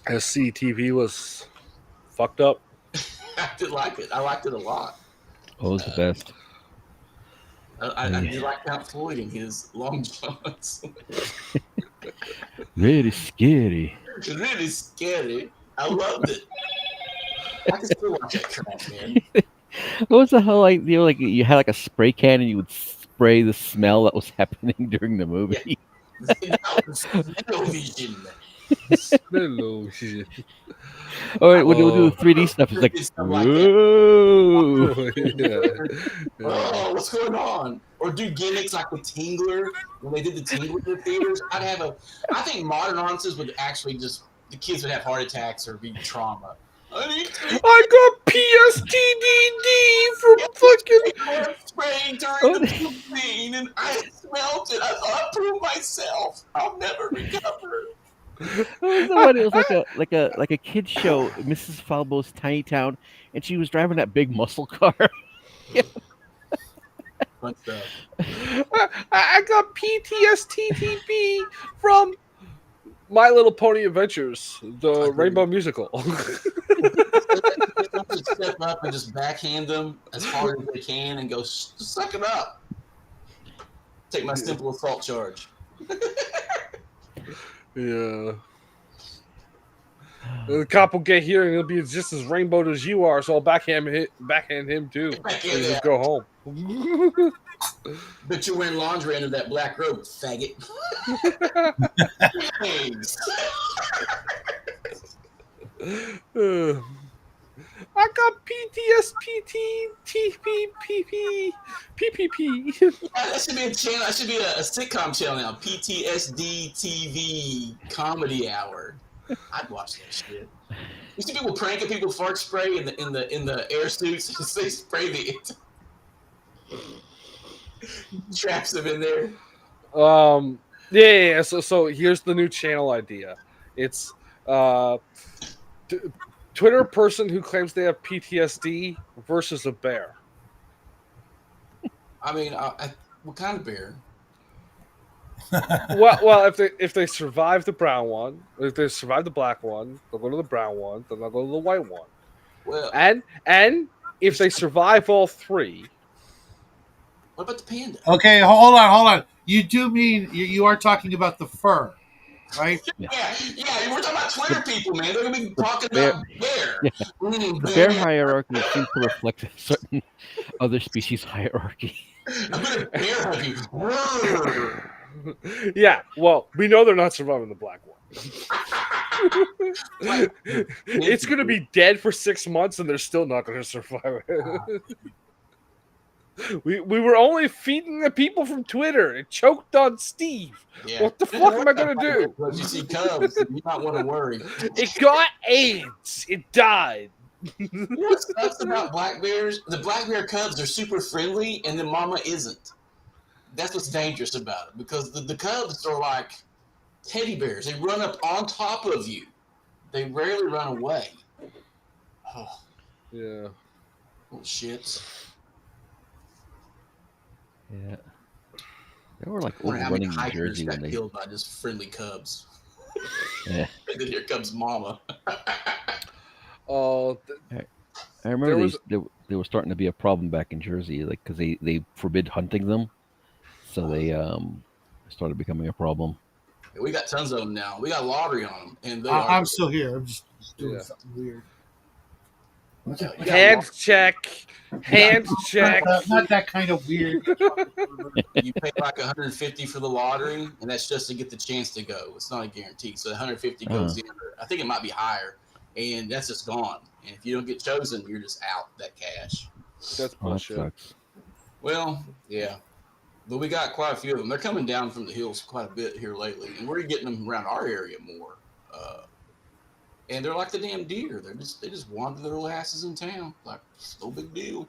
SCTV was fucked up. I did like it. I liked it a lot. What was the best? I did like Count Floyd and his long johns. Really scary. Really scary. I loved it. I can still watch that crap, man. What was the hell like? Like you had like a spray can and you would spray the smell that was happening during the movie. That was television. Hello, shit. Or when you do the 3D stuff, it's like, Stuff like that. whoa. Oh, what's going on? Or do gimmicks like the Tingler when they did the Tingler in the theaters. I think modern audiences would actually just the kids would have heart attacks or be trauma. I got PSTDD from fucking. Spraying during the scene, and I smelled it. I thought I proved myself. I'll never recover. What was the one? It was like a kid's show, Mrs. Falbo's Tiny Town, and she was driving that big muscle car. Fun stuff. I got PTSTTB from My Little Pony Adventures, the Rainbow Musical. Just step up and just backhand them as hard as they can and go, suck it up. Take my simple assault charge. Yeah. The cop will get here and he'll be just as rainbowed as you are, so I'll backhand him too. And just go home. But you're wearing lingerie under that black robe, faggot. Thanks. I got PTSPTTPPPPP. That should be a channel. That should be a sitcom channel now. PTSD TV Comedy Hour. I'd watch that shit. You see people pranking people fart spray in the air suits. They spray the traps them in there. Yeah. So here's the new channel idea. It's Twitter person who claims they have PTSD versus a bear. I mean, what kind of bear? well, if they survive the brown one, if they survive the black one, they'll go to the brown one, then they'll go to the white one. Well, and if they survive all three, what about the panda? Okay, hold on. You do mean you are talking about the fur, right? Yeah. We're talking about Twitter people, man. They're gonna be talking about bear. Yeah. The bear hierarchy seems to reflect a certain other species hierarchy. I'm gonna bear hug you. yeah. Well, we know they're not surviving the black one. It's gonna be dead for 6 months, and they're still not gonna survive it. We were only feeding the people from Twitter. It choked on Steve. Yeah. What the fuck am I gonna do? But you see cubs, you might want to worry. It got AIDS. It died. You know what sucks about black bears? The black bear cubs are super friendly, and the mama isn't. That's what's dangerous about it, because the cubs are like teddy bears. They run up on top of you. They rarely run away. Oh, Yeah. little shits. Yeah. They were like I wonder how many running in hikers Jersey got when they. killed by just friendly cubs. Yeah. And then here comes mama. Oh, I remember There was they were starting to be a problem back in Jersey, like because they forbid hunting them, so they started becoming a problem. We got tons of them now. We got lottery on them, and they are. I'm still here. I'm just doing Yeah. something weird. Yeah, you got hand check, hand check. Not that kind of weird. you pay like 150 for the lottery, and that's just to get the chance to go. It's not a guarantee. So 150 goes in. I think it might be higher, and that's just gone. And if you don't get chosen, you're just out that cash. That's Oh, that bullshit. sucks. Well, yeah, but we got quite a few of them. They're coming down from the hills quite a bit here lately, and we're getting them around our area more. And they're like the damn deer. They just wander their little asses in town. Like, it's no big deal.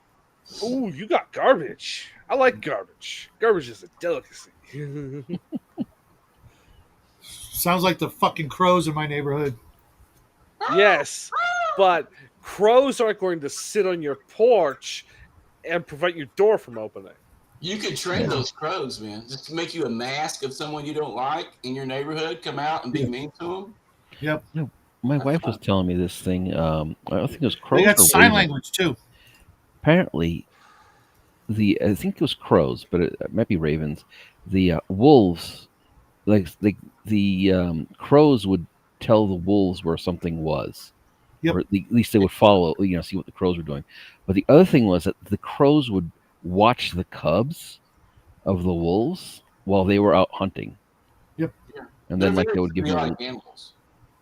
Ooh, you got garbage. I like garbage. Garbage is a delicacy. Sounds like the fucking crows in my neighborhood. Yes, but crows aren't going to sit on your porch and prevent your door from opening. You could train those crows, man. Just to make you a mask of someone you don't like in your neighborhood. Come out and be mean to them. Yep. My wife was telling me this thing. I don't think it was crows. They got or sign ravens. language too. Apparently, I think it was crows, but it might be ravens. The wolves, like the crows would tell the wolves where something was, Yep. or at least they would follow, see what the crows were doing. But the other thing was that the crows would watch the cubs of the wolves while they were out hunting. Yep. Yeah. And then They're they would give them. like animals.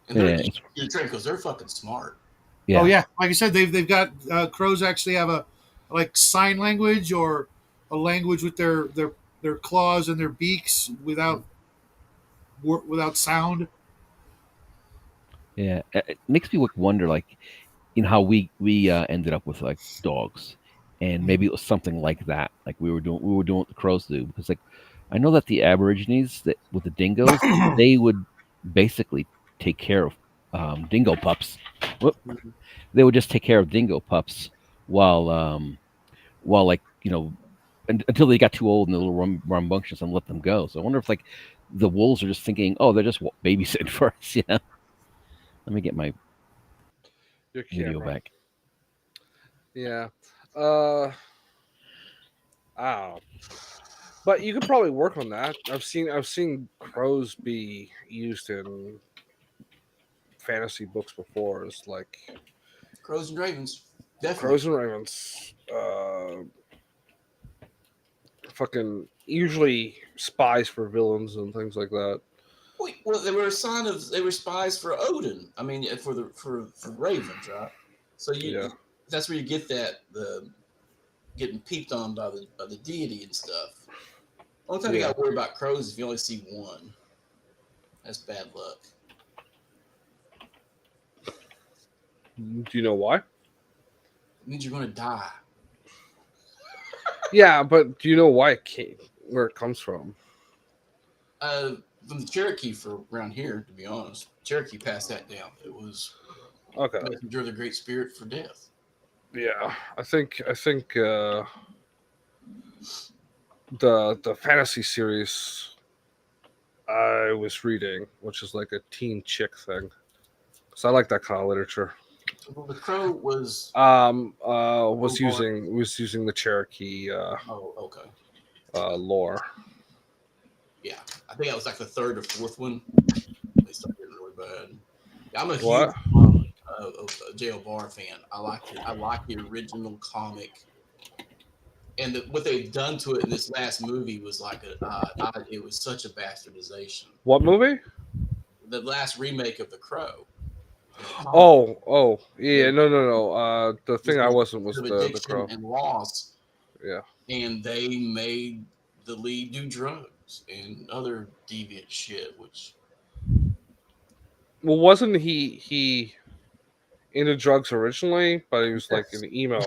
And they're Yeah, easy to train because they're fucking smart. Yeah. Oh yeah, like I said, they've got crows actually have a like sign language or a language with their claws and their beaks without sound. Yeah, it makes me wonder, like, how we ended up with like dogs, and maybe it was something like that. Like we were doing what the crows do, because like I know that the Aborigines that with the dingoes, they would basically take care of dingo pups. Whoop. They would just take care of dingo pups while like until they got too old and a little rambunctious and let them go. So I wonder if like the wolves are just thinking, oh, they're just babysitting for us. Let me get my Your video camera. back. Yeah. Oh. But you could probably work on that. I've seen crows be used in fantasy books before. It's like Crows and ravens. Definitely. crows and ravens. Fucking usually spies for villains and things like that. Well, they were they were spies for Odin. I mean, for ravens, right? So that's where you get the getting peeped on by the deity and stuff. Only time you got to worry about crows is if you only see one. That's bad luck. Do you know why? It means you're going to die. Yeah, but do you know why it came? Where it comes from? From the Cherokee for around here, to be honest. Cherokee passed that down. It was Okay. messenger of the Great Spirit for death. Yeah, I think the fantasy series I was reading, which is like a teen chick thing, so I like that kind of literature. Well, the crow was Was using the Cherokee okay. Lore. Yeah, I think that was like the third or fourth one. They started getting really bad. I'm a What? huge J.L. Barr fan. I like the original comic, and what they've done to it in this last movie was like it was such a bastardization. What movie? The last remake of The Crow. Oh, yeah, no. The thing I wasn't was the addiction Crow. and loss. Yeah. And they made the lead do drugs and other deviant shit, which. Well, wasn't he into drugs originally? But he was like an emo.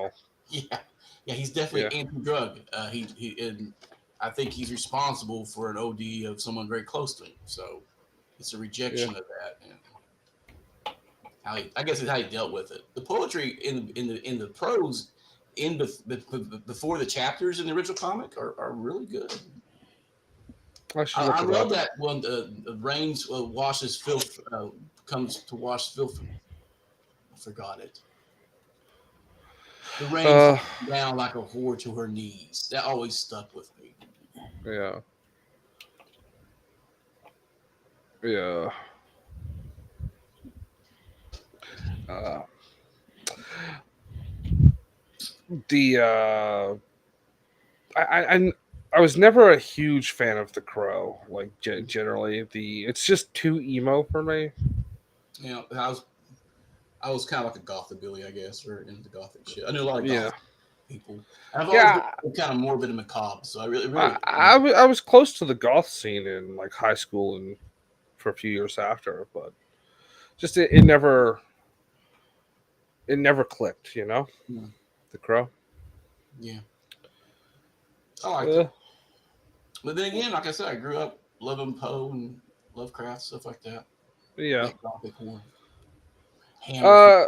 Yeah, he's definitely anti-drug. And I think he's responsible for an OD of someone very close to him. So it's a rejection of that. And I guess it's how he dealt with it. The poetry in the prose before the chapters in the original comic are really good. I love that when the rains washes filth comes to wash filth. I forgot it. The rain Uh, falling down like a whore to her knees. That always stuck with me. yeah. Yeah. Uh, the I was never a huge fan of The Crow. Like generally, it's just too emo for me. You know, I was kind of like a gothabilly, I guess, or into gothic shit. I knew a lot of Yeah. goth people. And I've always Yeah. been kind of morbid and macabre, so I really, I was close to the goth scene in like high school and for a few years after, but just it never clicked, you know. Yeah. The Crow. yeah. I liked Uh, it. But then again, like I said, I grew up loving Poe and Lovecraft, stuff like that. yeah. That gothic horror. Hammer, Uh,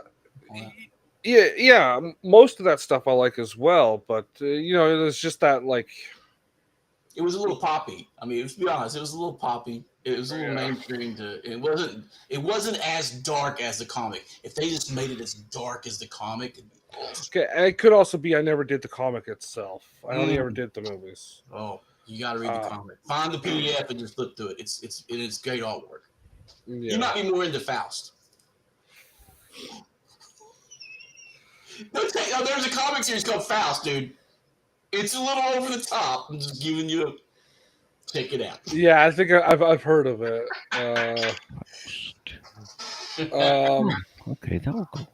all that. yeah. Most of that stuff I like as well, but you know, it was just that like, It was a little poppy. I mean, let's be honest, it was a little poppy. It was a little Yeah. mainstream. It wasn't as dark as the comic. If they just made it as dark as the comic, it'd be okay. And it could also be I never did the comic itself. I only Mm. ever did the movies. oh, you got to read the comic. Find the PDF and just flip through it. It's great artwork. Yeah. You might be more into Faust. There's a comic series called Faust, dude. It's a little over the top. I'm just giving you a check it out. Yeah, I think I've heard of it. Okay, that will go.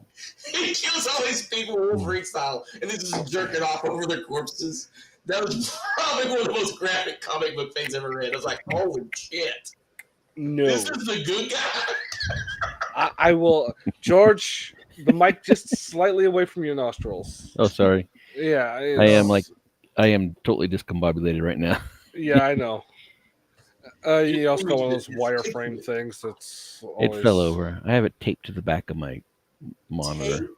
He kills all these people Wolverine style, and this is jerking off over their corpses. That was probably one of the most graphic comic book things I've ever read. I was like, holy shit. No, This is the good guy. I will, George. The mic just slightly away from your nostrils. Oh, sorry. Yeah, I am totally discombobulated right now. Yeah, I know. You also got one of those wireframe things that's always... It fell over. I have it taped to the back of my monitor.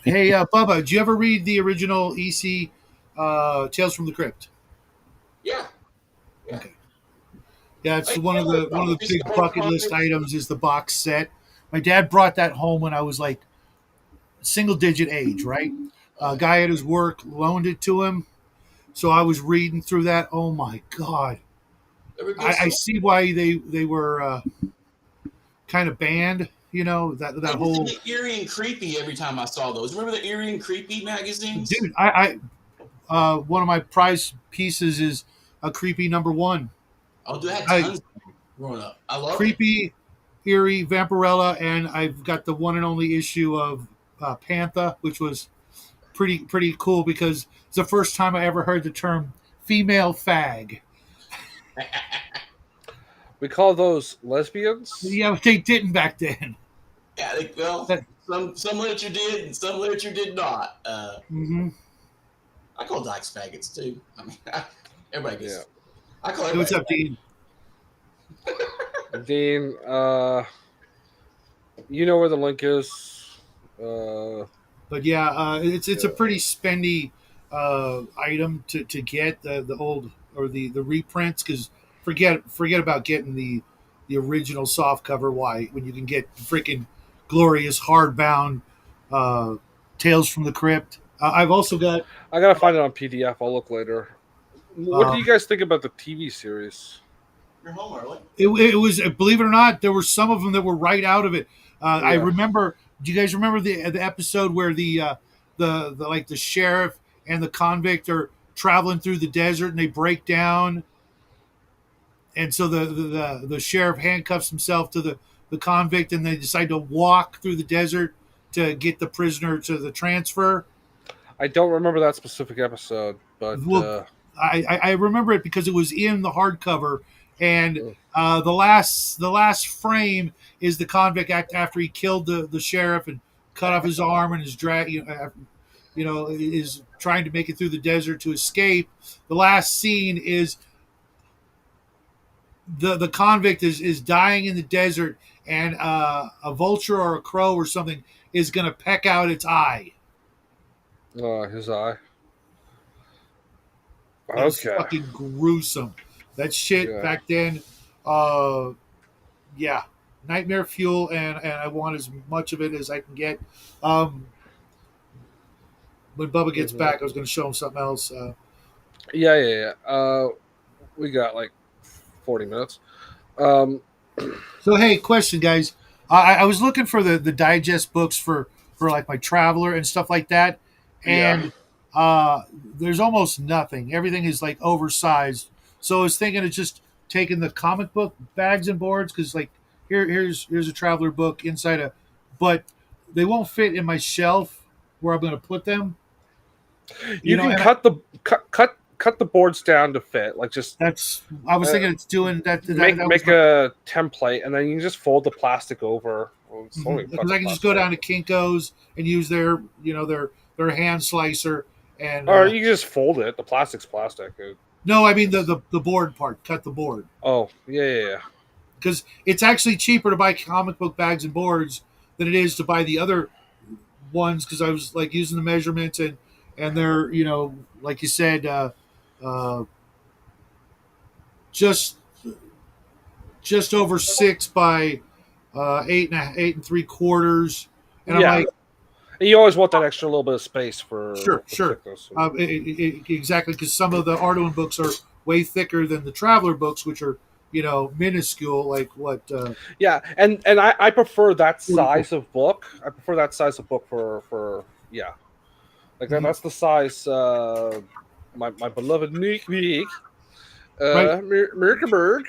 Hey, Bubba, did you ever read the original EC Tales from the Crypt? Yeah. Yeah, it's one of the big bucket list items is the box set. My dad brought that home when I was like single digit age, right? A guy at his work loaned it to him. So I was reading through that. Oh my God. I see why they were kind of banned, you know, that whole eerie and creepy every time I saw those. Remember the eerie and creepy magazines? dude, I one of my prize pieces is a creepy #1. Oh, dude, I had tons growing up. I love Creepy, eerie, Vampirella, and I've got the one and only issue of Panther, which was pretty cool because it's the first time I ever heard the term female fag. We call those lesbians. Yeah, they didn't back then. Yeah, some literature did and some literature did not. Mm-hmm. I call dykes faggots too. I mean, everybody gets. Yeah. I call Hey, everybody. what's up, Dean? Dean, you know where the link is. But yeah, it's a pretty spendy item to get the old or the reprints because forget about getting the original soft cover. Why when you can get freaking glorious hardbound Tales from the Crypt. I've also got. I gotta find it on PDF. I'll look later. What do you guys think about the TV series? You're home early. It was, believe it or not, there were some of them that were right out of it. I Yeah. remember. Do you guys remember the episode where the like the sheriff and the convict are traveling through the desert and they break down, and so the sheriff handcuffs himself to the convict and they decide to walk through the desert to get the prisoner to the transfer. I don't remember that specific episode, but Well, I remember it because it was in the hardcover, and the last frame is the convict after he killed the sheriff and cut off his arm and is is trying to make it through the desert to escape. The last scene is the convict is dying in the desert, and a vulture or a crow or something is going to peck out its eye. his eye. That's Okay. fucking gruesome. That shit Yeah. back then, yeah, nightmare fuel, and I want as much of it as I can get. when Bubba gets Mhm. back, I was going to show him something else. Yeah. We got like 40 minutes. So hey, question, guys. I was looking for the digest books for like my Traveler and stuff like that, Yeah. and there's almost nothing. Everything is like oversized. So I was thinking of just taking the comic book bags and boards because like here's a Traveler book inside a, but they won't fit in my shelf where I'm going to put them. You know, can and cut the boards down to fit. Like just that's I was thinking it's doing that. make That make was a template, and then you can just fold the plastic over. Well, it's only because fucking I can just go plastic. down to Kinkos and use their their hand slicer and Or you can just fold it. The plastic's plastic. no, I mean the board part. Cut the board Oh yeah. because it's actually cheaper to buy comic book bags and boards than it is to buy the other ones because I was like using the measurements and they're like you said uh, just just over 6 by 8 and 3/4, and I'm Yeah. like. And you always want that extra little bit of space for Sure, the sure. thickness. Exactly, because some of the Arduin books are way thicker than the Traveler books, which are minuscule. Like what? Yeah, and I prefer that 44. size of book. I prefer that size of book for yeah, like that. Mhm. That's the size. My beloved Nick Right. Mirkenberg.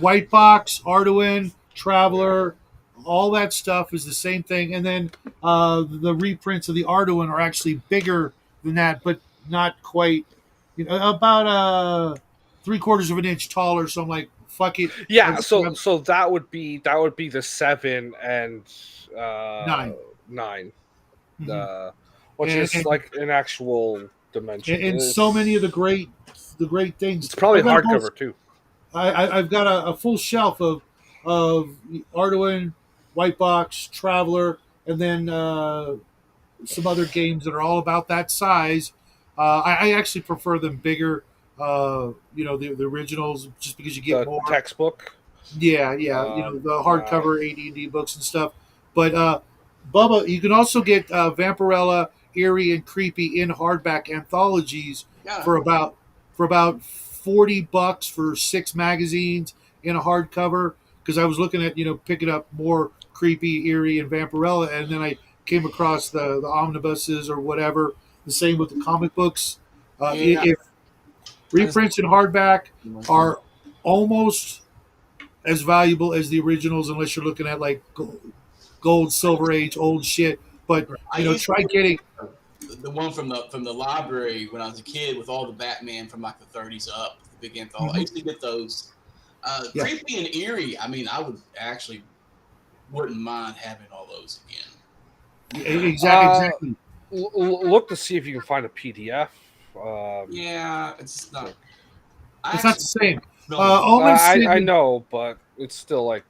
White box, Arduin, Traveler, all that stuff is the same thing. And then the reprints of the Arduin are actually bigger than that, but not quite. About 3/4 of an inch taller. So I'm like, fuck it. Yeah, Let's so grab so that would be the 7 and 9. 9, Mhm. which And, is like an actual dimension. and so many of the great things. It's probably I've got a whole- hardcover too. I've got a full shelf of Arduin, White Box, Traveler, and then some other games that are all about that size. I actually prefer them bigger. The originals, just because you get The more. textbook. Yeah. The hardcover AD&D books and stuff. But Bubba, you can also get Vampirella, Eerie, and Creepy in hardback anthologies Yeah. for about $40 for 6 magazines in a hardcover. Because I was looking at picking up more Creepy, Eerie, and Vampirella, and then I came across the omnibuses or whatever. The same with the comic books. Yeah. If reprints in hardback are almost as valuable as the originals, unless you're looking at like gold, silver age, old shit. But I used try to getting. the one from the library when I was a kid with all the Batman from like the 30s up, the big anthology. I used to get those. Yeah. Creepy and Eerie. I mean, I wouldn't mind having all those again. Exactly. Look to see if you can find a PDF. Yeah, it's not. It's not the same. No, Omen sent I me- know, but it's still like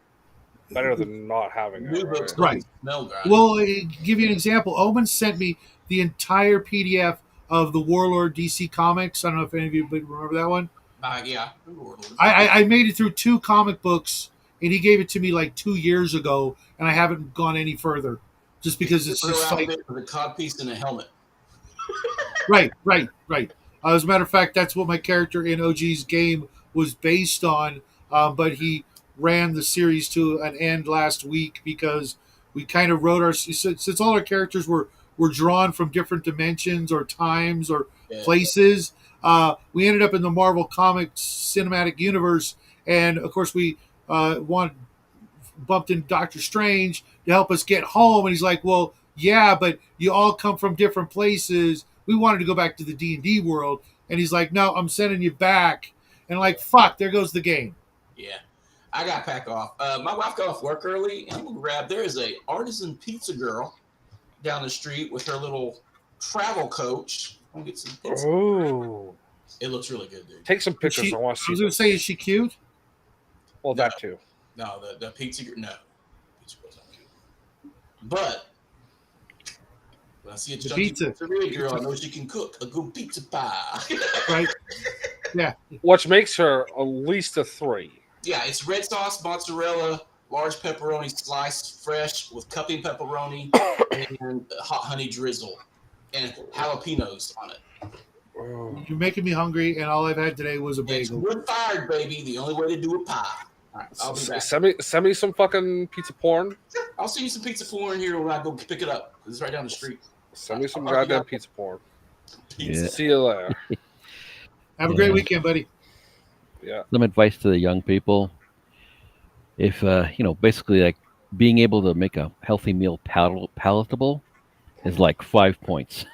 better than not having new it. books Right? Right. smell good. Well, give you an example. Omen sent me the entire PDF of the Warlord DC comics. I don't know if any of you remember that one. Yeah. I made it through 2 comic books, and he gave it to me like 2 years ago, and I haven't gone any further, just because it's just like with a codpiece and a helmet. right. As a matter of fact, that's what my character in OG's game was based on. But he ran the series to an end last week because we kind of wrote since all our characters were drawn from different dimensions or times or Yeah. places. We ended up in the Marvel Comics cinematic universe, and of course we bumped in Doctor Strange to help us get home, and he's like, "Well, yeah, but you all come from different places. We wanted to go back to the D&D world," and he's like, "No, I'm sending you back." And like, fuck, there goes the game. Yeah. I got to pack off. My wife got off work early, and I'm gonna grab. There is a artisan pizza girl down the street with her little travel coach. I'm gonna get some pizza. Oh, It looks really good, dude. take some pictures. She- I want to I see. was gonna say, is she cute? Well, that too. No, the pizza girl. No, pizza girl's not cute. But when I see a The chunky pizza. pizzeria girl, I know she can cook a good pizza pie. Right? Which makes her at least a 3. Yeah, it's red sauce, mozzarella, large pepperoni sliced fresh with cupping pepperoni and hot honey drizzle. and jalapenos on it. Oh. You're making me hungry, and all I've had today was a It's bagel. wood fired, baby. The only way to do a pie. All right, I'll be back. Send me some fucking pizza porn. I'll send you some pizza porn here when I go pick it up. It's right down the street. Send me some I'll- I'll- goddamn pizza porn. Pizza. Yeah. See you later. Have a great Yeah. weekend, buddy. Yeah. Some advice to the young people: if basically like being able to make a healthy meal palatable is like 5 points,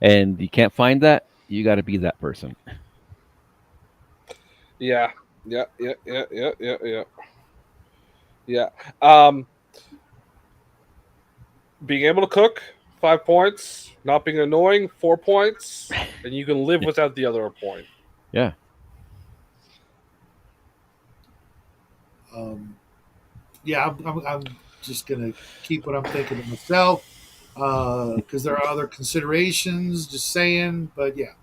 and you can't find that, you got to be that person. Yeah. Yeah. Being able to cook, 5 points. Not being annoying, 4 points. And you can live without the other point. Yeah. I'm just gonna keep what I'm thinking to myself because there are other considerations. Just saying, but yeah,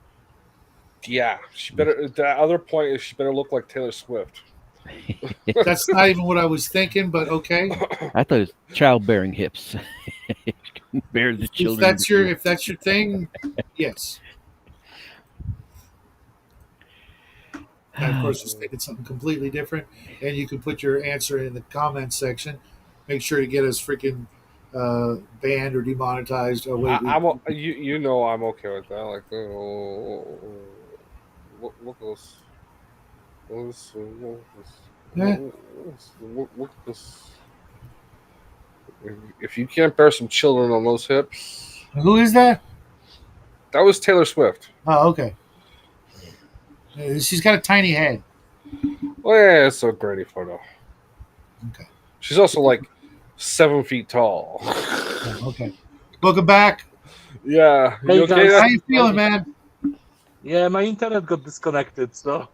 Yeah. She better. The other point is she better look like Taylor Swift. that's not even what I was thinking. But okay, I thought it was childbearing hips. Bear the if children. that's your thing, yes. And of course, just thinking something completely different, and you can put your answer in the comments section. Make sure to get us freaking banned or demonetized. Oh wait, You know I'm okay with that. Like, look at this. Look at this. If you can't bear some children on those hips, who is that? that was Taylor Swift. Oh, okay. She's got a tiny head. Oh yeah, it's a great photo. Okay. She's also like 7 feet tall. Oh, okay. Welcome back. Yeah. Hey, You okay? guys. How That- you feeling, man? Yeah, my internet got disconnected, so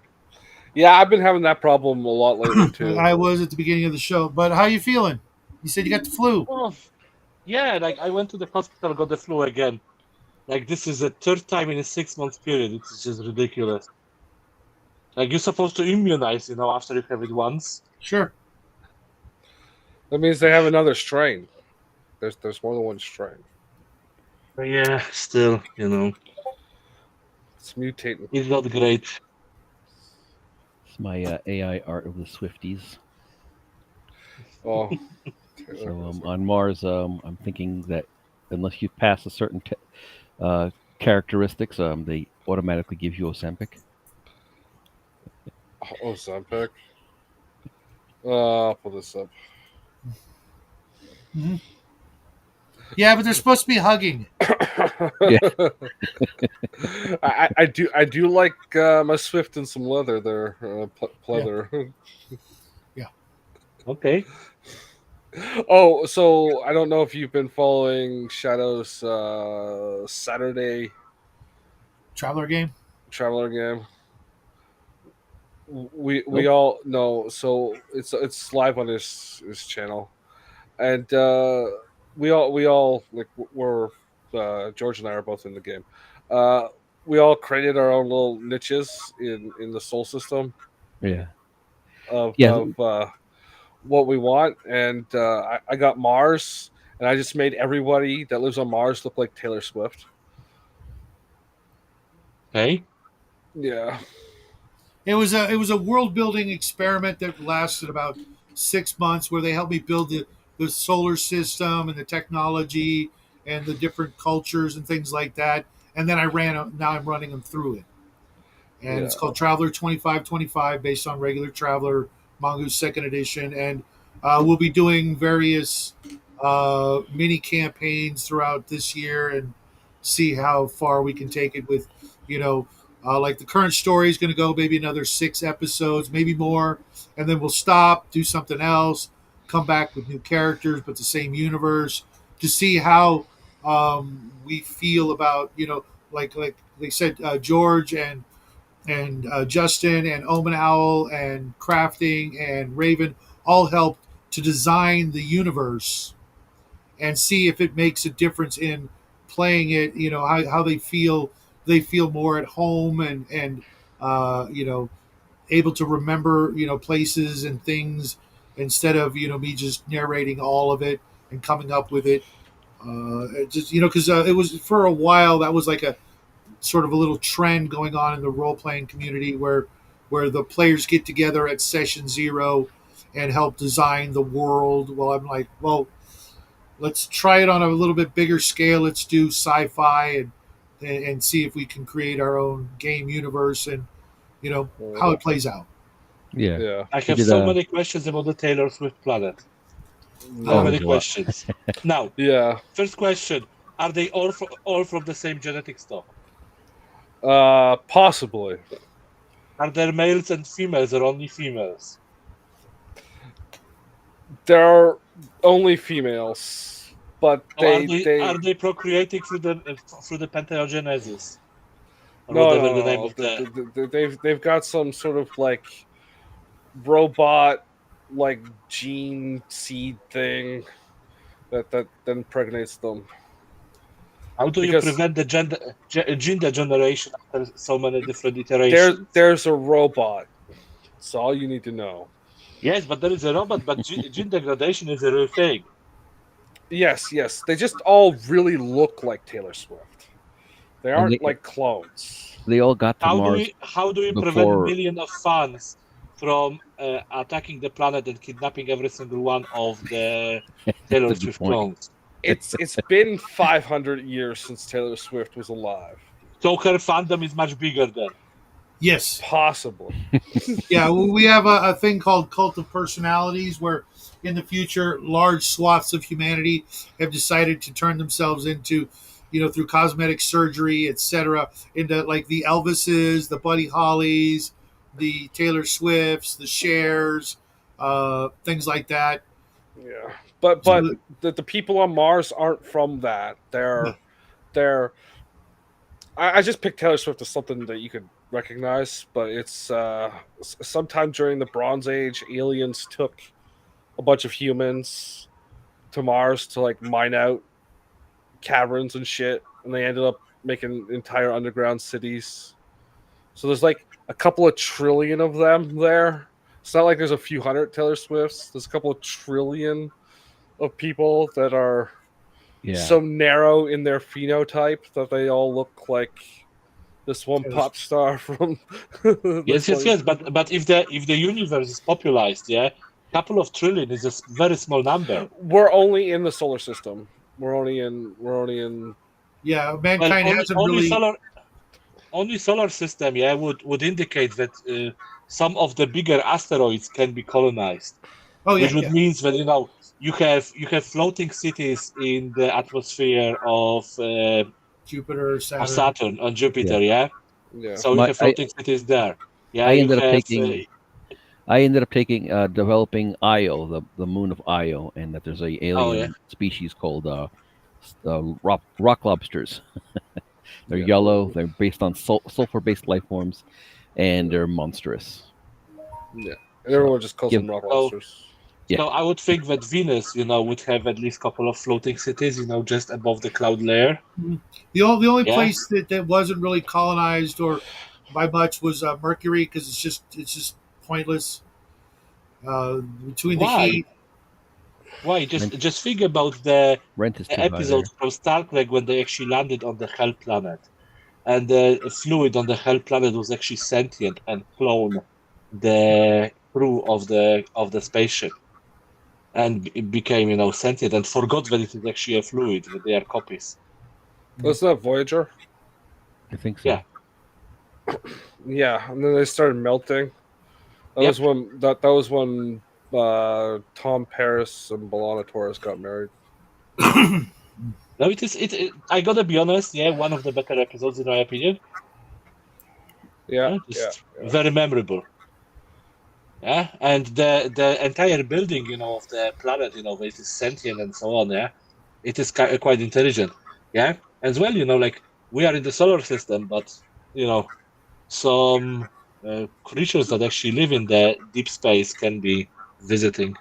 Yeah, I've been having that problem a lot lately too. I was at the beginning of the show, but how you feeling? You said you got the flu. oh, yeah, like I went to the hospital, got the flu again. Like this is the third time in a 6 month period. It's just ridiculous. Like you're supposed to immunize, after you have it once. Sure. That means they have another strain. There's more than one strain. But yeah, still, It's mutating. it's not great. It's my AI art of the Swifties. Oh. So on Mars, I'm thinking that unless you pass a certain characteristics, they automatically give you Ozempic. Oh, Ozempic. I'll pull this up. Yeah, but they're supposed to be hugging. I do like my Swift and some leather there, pleather. Okay. Oh, so I don't know if you've been following Shadow's Saturday Traveler game. Traveler game. We all know, so it's live on his channel, and we all like we're George and I are both in the game. We all created our own little niches in the soul system Yeah. of Yeah. what we want, and I got Mars, and I just made everybody that lives on Mars look like Taylor Swift. Hey. Yeah. It was a world building experiment that lasted about 6 months, where they helped me build the solar system and the technology and the different cultures and things like that. And then now I'm running them through it. And it's Yeah. called Traveler 2525, based on regular Traveler Mongoose second edition. And we'll be doing various mini campaigns throughout this year and see how far we can take it with, like the current story is going to go maybe another 6 episodes, maybe more. And then we'll stop, do something else, come back with new characters, but the same universe, to see how we feel about, like they said, George and Justin and Omen Owl and Crafting and Raven all helped to design the universe, and see if it makes a difference in playing it. How they feel. They feel more at home and able to remember places and things, instead of me just narrating all of it and coming up with it. Just because it was for a while that was like a sort of a little trend going on in the role playing community where the players get together at session zero and help design the world. Well, I'm like, well, let's try it on a little bit bigger scale. Let's do sci-fi and see if we can create our own game universe and how it plays out. Yeah. Yeah. I have did, so many questions about the Taylor Swift planet. So Oh, many there's a lot. questions. Now, Yeah. first question: are they all from the same genetic stock? Possibly. Are there males and females, or only females? There are only females, but Or they are they procreating through the pantheogenesis? Or no, whatever no, the name no. of the They've got some sort of like robot like gene seed thing that then impregnates them. How do you because- prevent the gene degeneration after so many different iterations? There's a robot. That's all you need to know. Yes, but there is a robot, but gene degradation is a real thing. Yes, they just all really look like Taylor Swift. They And aren't they- like clones. They all got to Mars. How do we prevent before- millions of fans from attacking the planet and kidnapping every single one of the Taylor That's a good Swift point. clones? It's been 500 years since Taylor Swift was alive. So her fandom is much bigger then. Yes. Possibly. Yeah, well, we have a thing called cult of personalities where in the future large swaths of humanity have decided to turn themselves into, through cosmetic surgery, etc., into like the Elvises, the Buddy Hollies, the Taylor Swifts, the Chers, things like that. Yeah. But the people on Mars aren't from that. They're I just picked Taylor Swift as something that you could recognize, but it's sometime during the Bronze Age, aliens took a bunch of humans to Mars to like mine out caverns and shit, and they ended up making entire underground cities. So there's like a couple of trillion of them there. It's not like there's a few hundred Taylor Swifts. There's a couple of trillion of people that are Yeah. so narrow in their phenotype that they all look like this one Taylor pop star from Yes. But if the universe is popularized, couple of trillion is a very small number. We're only in the solar system. We're only in Yeah, Well, mankind hasn't really. only solar system, would indicate that some of the bigger asteroids can be colonized, Oh yeah, which would means that you have floating cities in the atmosphere of Jupiter, Saturn. Saturn on Jupiter, yeah. So you have floating cities there. Yeah, I you ended up have, taking developing Io, the moon of Io, and that there's a alien species called rock lobsters. They're yellow. They're based on sulfur-based life forms, and they're monstrous. And everyone just calls them rock Oh. monsters. Yeah. So I would think that Venus, would have at least a couple of floating cities, just above the cloud layer. The only Yeah. place that wasn't really colonized or by much was Mercury because it's just pointless. Between the Why? heat, Why? Just think about the Rent is too high episode from Star Trek when they actually landed on the Hell planet, and the fluid on the Hell planet was actually sentient and clone the crew of the spaceship, and it became sentient and forgot that it is actually a fluid, that they are copies. Wasn't that Voyager? there. I think so. Yeah. Yeah, and then they started melting. That Yep. was when Tom Paris and B'Elanna Torres got married. No, I gotta be honest. Yeah, one of the better episodes in my opinion. Yeah, Just very memorable. Yeah, and the entire building, of the planet, it is sentient and so on. Yeah, it is quite intelligent. Yeah, as well, like we are in the solar system, but some creatures that actually live in the deep space can be visiting.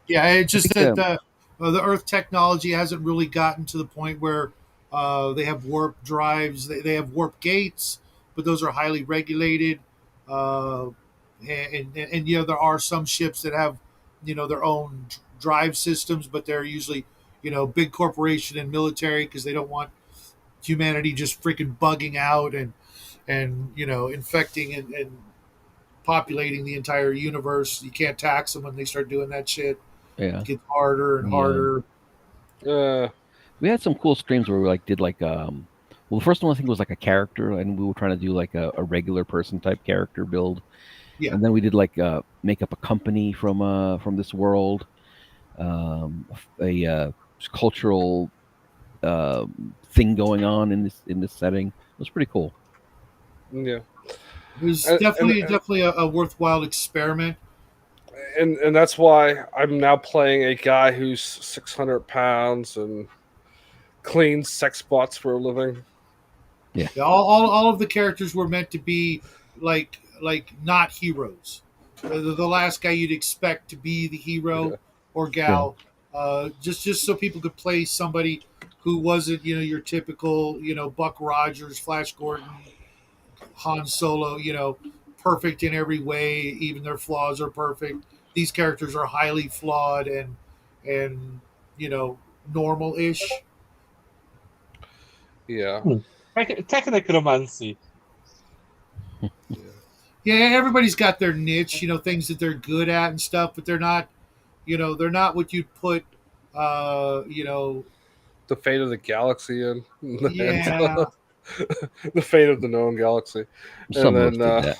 yeah, it's just think, that the Earth technology hasn't really gotten to the point where they have warp drives. They have warp gates, but those are highly regulated. And there are some ships that have their own drive systems, but they're usually big corporation and military because they don't want humanity just freaking bugging out and infecting and populating the entire universe. You can't tax them when they start doing that shit. Yeah. It gets harder and Yeah. harder. We had some cool streams where we did well, the first one I think was like a character, and we were trying to do like a regular person type character build. Yeah. And then we did like make up a company from this world, a cultural thing going on in this setting. It was pretty cool. Yeah. It was And- definitely a worthwhile experiment. And that's why I'm now playing a guy who's 600 pounds and cleans sex bots for a living. Yeah, all of the characters were meant to be like not heroes. The last guy you'd expect to be the hero Yeah. or gal, just so people could play somebody who wasn't your typical Buck Rogers, Flash Gordon, Han Solo, perfect in every way. Even their flaws are perfect. These characters are highly flawed and normal-ish. Yeah. Technomancy. Yeah, everybody's got their niche, things that they're good at and stuff, but they're not what you'd put, The fate of the galaxy in. yeah. The fate of the known galaxy. Some of us then, did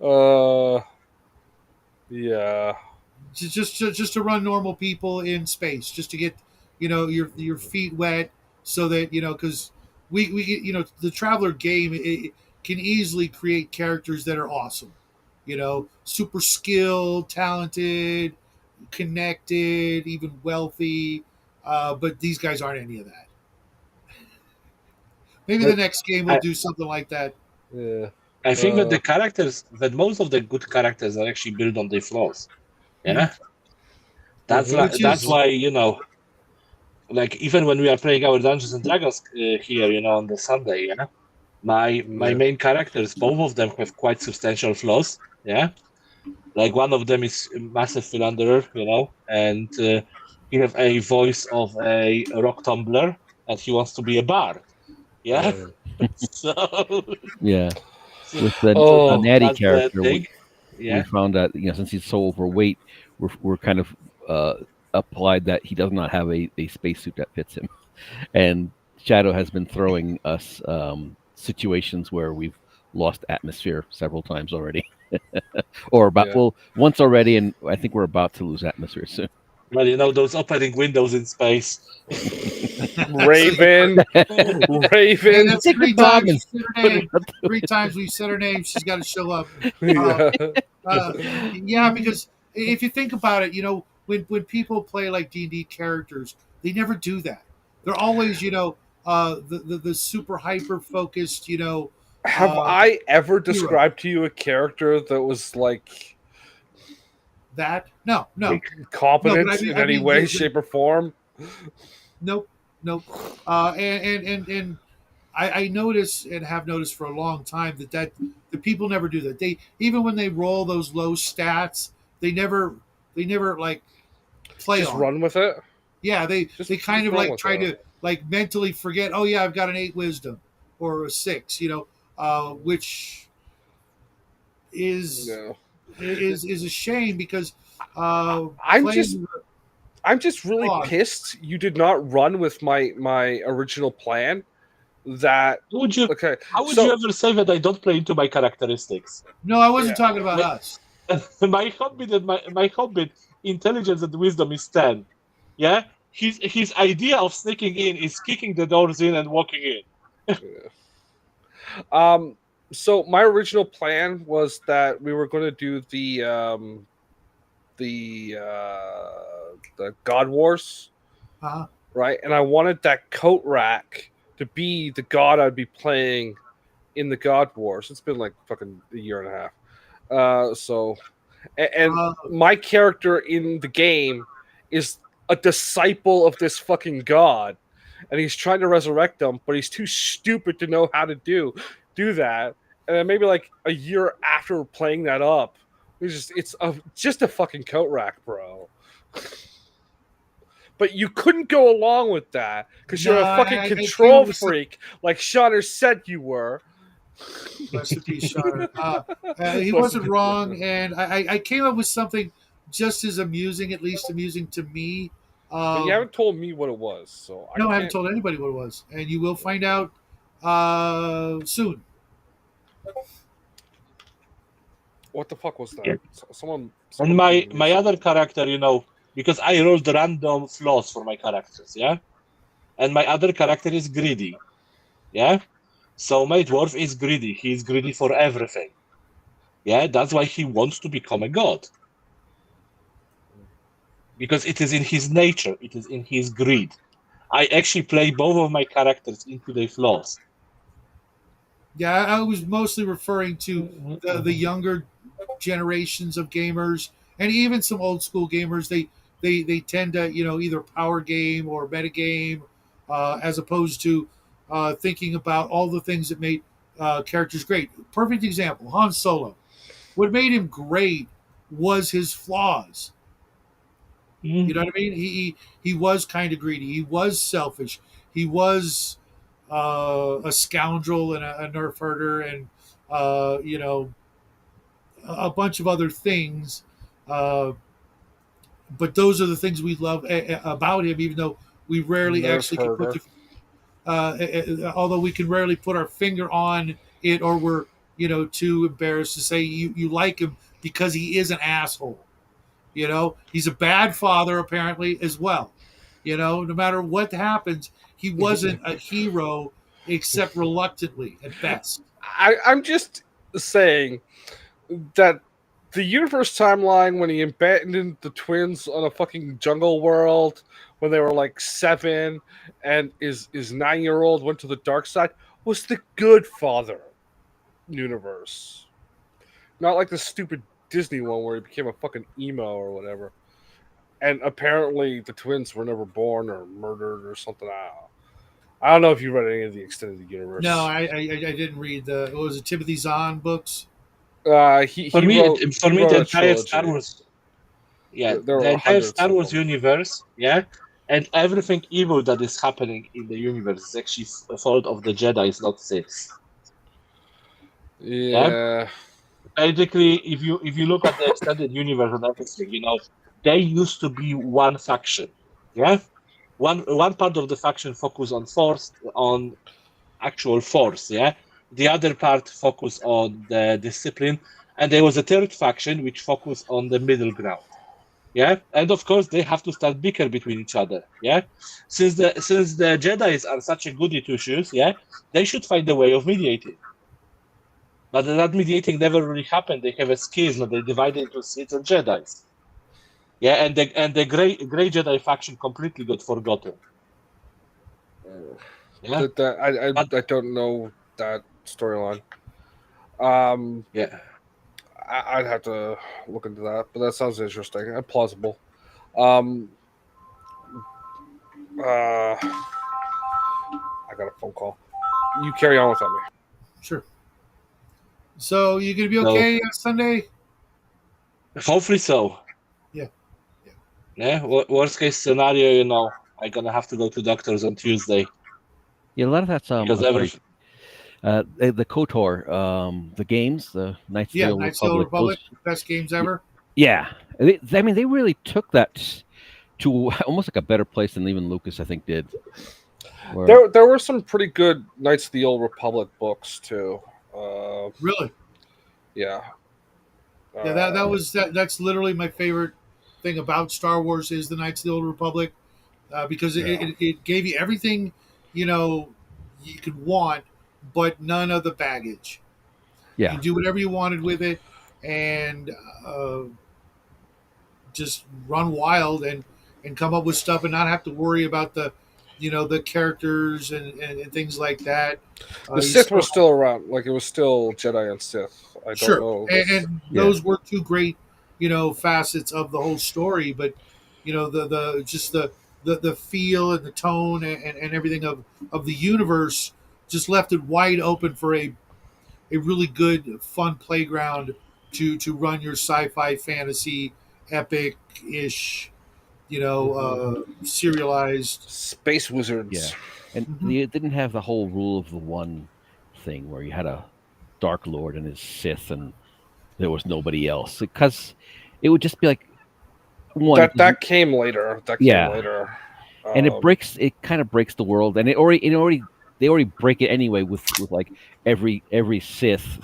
that. Yeah. just to run normal people in space, just to get your feet wet, so that because we the Traveler game, it can easily create characters that are awesome, super skilled, talented, connected, even wealthy, but these guys aren't any of that. Maybe the next game will do something like that. Yeah. I think that most of the good characters are actually built on their flaws. Yeah, that's Mhm. that's why like even when we are playing our Dungeons and Dragons here, on the Sunday, my Yeah. main characters, both of them have quite substantial flaws. Yeah, like one of them is a massive philanderer, and he have a voice of a rock tumbler, and he wants to be a bard. Yeah, so Yeah. With the Oh, Natty that's the character, thing. we found that since he's so overweight, we're kind of applied that he does not have a spacesuit that fits him, and Shadow has been throwing us situations where we've lost atmosphere several times already, or once already, and I think we're about to lose atmosphere soon. Well, those opening windows in space. Raven. Hey, Raven. that's Take the 3 bomb times and we said her name. 3 times we said her name. She's got to show up. Yeah. Yeah, because if you think about it, when people play like D&D characters, they never do that. They're always, the super hyper focused, Have I ever described to you a character that was like that. No. competent No, but in I any mean, way, the- shape, or form? Nope. And I notice and have noticed for a long time that the people never do that. They even when they roll those low stats, they never like play Just on. run with it. Yeah, they Just kind of run like with try it. to like mentally forget. Oh yeah, I've got an 8 wisdom or a 6. Which is No. is a shame because I'm playing- I'm just really Odd. pissed you did not run with my original plan. That How would you okay? you ever say that I don't play into my characteristics? No, I wasn't Yeah. talking about Wait. us. my hobbit intelligence and wisdom is 10. Yeah, his idea of sneaking in is kicking the doors in and walking in. So my original plan was that we were going to do the God Wars, right? And I wanted that coat rack to be the god I'd be playing in the God Wars. It's been like fucking a year and a half. And my character in the game is a disciple of this fucking god, and he's trying to resurrect them, but he's too stupid to know how to do that. And then maybe like a year after playing that up, it's just a fucking coat rack, bro. but you couldn't go along with that because you're a No, fucking I came control up with some- freak, like Shonner said you were. Rest in peace, Shonner. He Rest wasn't in peace, wrong, Shonner. and I came up with something just as amusing, at least amusing to me. But you haven't told me what it was, so No, I haven't can't- told anybody what it was, and you will find out soon. What the fuck was that? Yeah. Someone. And my other character, because I rolled random flaws for my characters, yeah? And my other character is greedy, yeah? So my dwarf is greedy. He's greedy for everything. Yeah, that's why he wants to become a god. Because it is in his nature, it is in his greed. I actually play both of my characters into their flaws. Yeah, I was mostly referring to the younger generations of gamers, and even some old school gamers. They tend to either power game or meta game, as opposed to thinking about all the things that made characters great. Perfect example: Han Solo. What made him great was his flaws. You know what I mean? He was kind of greedy. He was selfish. He was a scoundrel and a nerf herder, and a bunch of other things. But those are the things we love about him, even though we rarely Nerf actually can put herder. although we can rarely put our finger on it, or we're too embarrassed to say you like him because he is an asshole. He's a bad father apparently as well. No matter what happens, he wasn't a hero except reluctantly at best. I'm just saying that the universe timeline when he abandoned the twins on a fucking jungle world when they were like 7 and his 9-year-old went to the dark side was the good father universe. Not like the stupid Disney one where he became a fucking emo or whatever. And apparently the twins were never born or murdered or something. I don't know if you read any of the extended universe. No, I didn't read the what was it, Timothy Zahn books. He For me, wrote, the he wrote a entire trilogy. Star Wars, There were the entire hundreds Star of Wars them. universe, and everything evil that is happening in the universe is actually a fault of the Jedi, it's not Sith. Yeah. Basically, if you look at the extended universe and everything, they used to be one faction. Yeah, one part of the faction focus on actual force. Yeah, the other part focus on the discipline, and there was a third faction which focused on the middle ground. Yeah, and of course they have to start bicker between each other. Yeah, since the Jedi's are such a goody two shoes. Yeah, they should find a way of mediating. But that mediating never really happened. They have a schism. They divided into Sith and Jedi's. Yeah, and the gray Jedi faction completely got forgotten. Yeah, I don't know that storyline. yeah. I'd have to look into that, but that sounds interesting and plausible. I got a phone call. You carry on without me. Sure. So you gonna be No. okay Sunday? Hopefully so. Yeah. Yeah. Worst case scenario, I'm gonna have to go to doctors on Tuesday Yeah, a lot of that's because I'm sorry. The KOTOR, the games, the Knights of the Old Knights of the Republic. Republic, those- best games ever. yeah, they really took that to almost like a better place than even Lucas, I think, did. Where- There were some pretty good Knights of the Old Republic books too. Really? Yeah. Yeah, that's literally my favorite thing about Star Wars is the Knights of the Old Republic, because it gave you everything you could want, but none of the baggage. yeah, You do whatever you wanted with it, and just run wild and come up with stuff, and not have to worry about the characters and things like that. The Sith were still around. Like it was still Jedi and Sith. I don't Sure, know. and those were two great, facets of the whole story. But the feel and the tone and everything of the universe just left it wide open for a really good, fun playground to run your sci-fi, fantasy, epic ish, serialized. Space wizards. Yeah. And Mhm. it didn't have the whole rule of the one thing where you had a Dark Lord and his Sith, and there was nobody else. Because it would just be like one. That came later. That came Yeah. later. And it kind of breaks the world, and they already break it anyway with like every Sith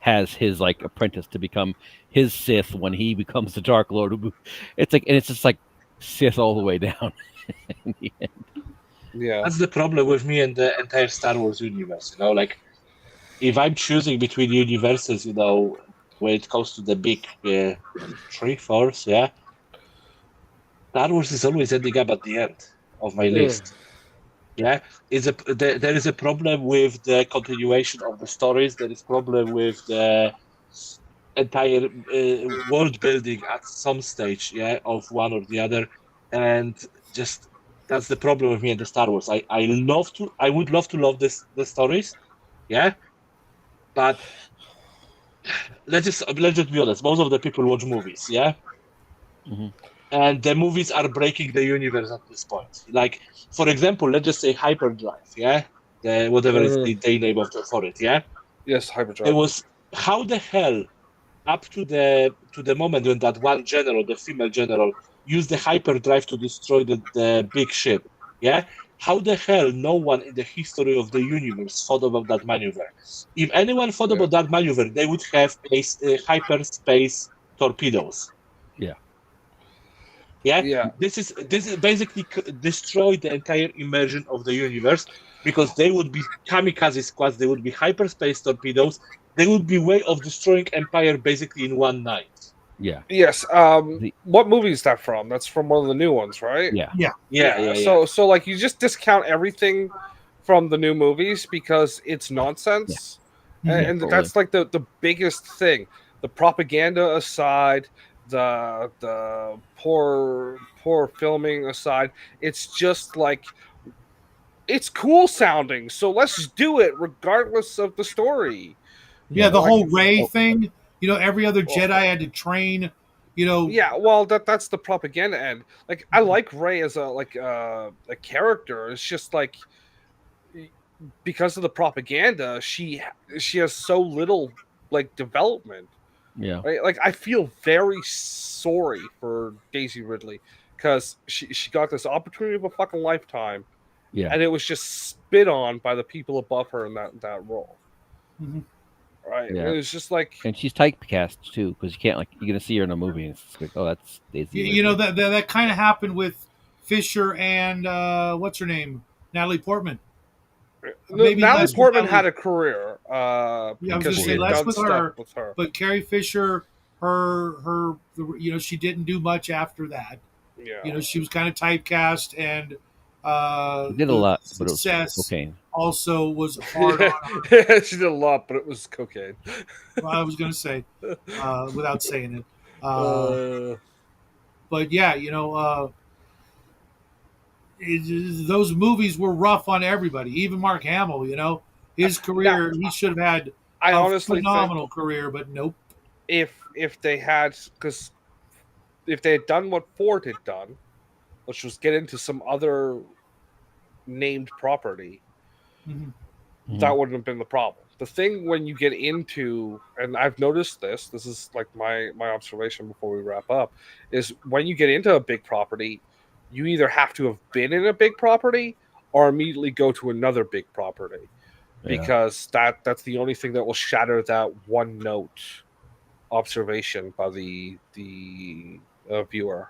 has his like apprentice to become his Sith when he becomes the Dark Lord. It's like, and it's just like Sith all the way down. Yeah. That's the problem with me and the entire Star Wars universe. Like if I'm choosing between universes, when it comes to the big 3/4, yeah, Star Wars is always ending up at the end of my list. Yeah, there is a problem with the continuation of the stories. There is problem with the entire world building at some stage, yeah, of one or the other, and just that's the problem with me and the Star Wars. I would love to love the stories, yeah, but let's just be honest. Most of the people watch movies, yeah. Mhm. And the movies are breaking the universe at this point. Like, for example, let's just say Hyperdrive, yeah? Whatever is the name for it, yeah? Yes, It hyperdrive. was, how the hell, up to the moment when that one general, the female general, used the hyperdrive to destroy the big ship, yeah? How the hell no one in the history of the universe thought about that maneuver? If anyone thought Yeah. about that maneuver, they would have hyperspace torpedoes. Yeah, Yeah. this is basically destroy the entire immersion of the universe, because they would be kamikaze squads, they would be hyperspace torpedoes, they would be way of destroying Empire basically in one night. Yeah. Yes. The- What movie is that from? That's from one of the new ones, right? Yeah. Yeah. So like you just discount everything from the new movies because it's nonsense. Yeah. And totally. that's like the biggest thing. The propaganda aside, the poor filming aside, it's just like it's cool sounding, so let's do it regardless of the story. Yeah, the Like- whole Ray thing. Every other Jedi had to train. Yeah, well, that's the propaganda end. Like, I like Rey as a character. It's just like because of the propaganda, she has so little like development. Yeah. Right? Like, I feel very sorry for Daisy Ridley because she got this opportunity of a fucking lifetime, Yeah. and it was just spit on by the people above her in that role. Mhm. Right? Yeah. It was just like And she's typecast too, because you can't you're gonna see her in a movie and it's like, oh, that's Daisy. Ridley. that kind of happened with Fisher and what's her name, Natalie Portman. Maybe Natalie less with Portman Natalie. had a career Yeah, I was because gonna she say had less done with stuff her, with her. but Carrie Fisher, she didn't do much after that. Yeah. She was kind of typecast, and She did a lot, but it was success cocaine. also was hard on her. She did a lot, but it was cocaine. Well, I was going to say without saying it. Uh, But yeah, those movies were rough on everybody. Even Mark Hamill, his career, he should have had I a honestly phenomenal career, but nope. think if they had, because if they had done what Ford had done, which was get into some other named property, Mhm. that wouldn't have been the problem. The thing when you get into, and I've noticed this is like my observation before we wrap up, is when you get into a big property, you either have to have been in a big property or immediately go to another big property, Yeah. because that's the only thing that will shatter that one note observation by the viewer.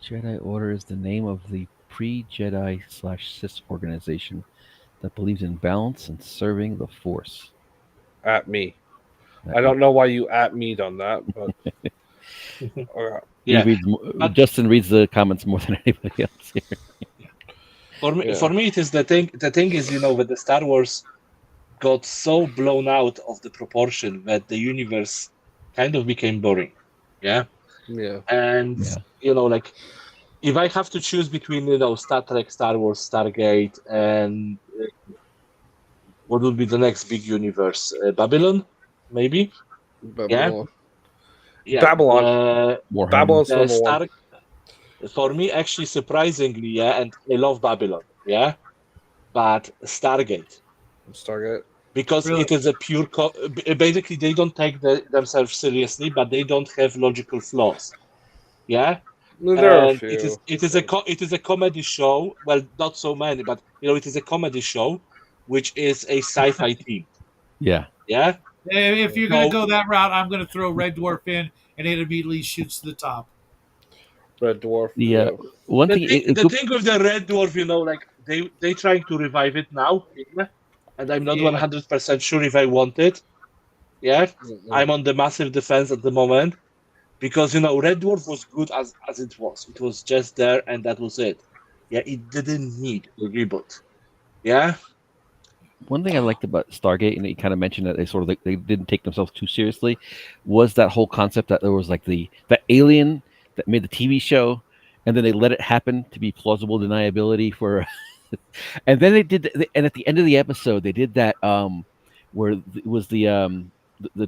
Jedi Order is the name of the pre-Jedi / Sith organization that believes in balance and serving the Force. At me. I don't know why you at me on that, but Yeah. Justin reads the comments more than anybody else here. For me, it is the thing. The thing is, that the Star Wars got so blown out of the proportion that the universe kind of became boring. Yeah. yeah. And like, if I have to choose between Star Trek, Star Wars, Stargate, and what would be the next big universe? Babylon, maybe. Babylon. Yeah. Babylon. Warhammer. Babylon's The number one. For me, actually, surprisingly, yeah, and I love Babylon, yeah, but Stargate. Stargate. Because Really? it is a pure basically they don't take themselves seriously, but they don't have logical flaws, yeah. There are a And few. it is a comedy show. Well, not so many, but it is a comedy show which is a sci-fi theme, Yeah. yeah. If you're going to No. go that route, I'm going to throw Red Dwarf in, and it immediately shoots to the top. Red Dwarf. The yeah. one The thing, thing, the thing with the Red Dwarf, like they trying to revive it now, yeah? And I'm not Yeah. 100% sure if I want it. Yeah, I'm on the massive defense at the moment because Red Dwarf was good as it was. It was just there, and that was it. Yeah, it didn't need a reboot. Yeah, one thing I liked about Stargate, and you kind of mentioned that they sort of they didn't take themselves too seriously, was that whole concept that there was like the alien that made the TV show, and then they let it happen to be plausible deniability for, and then they did, and at the end of the episode they did that where it was the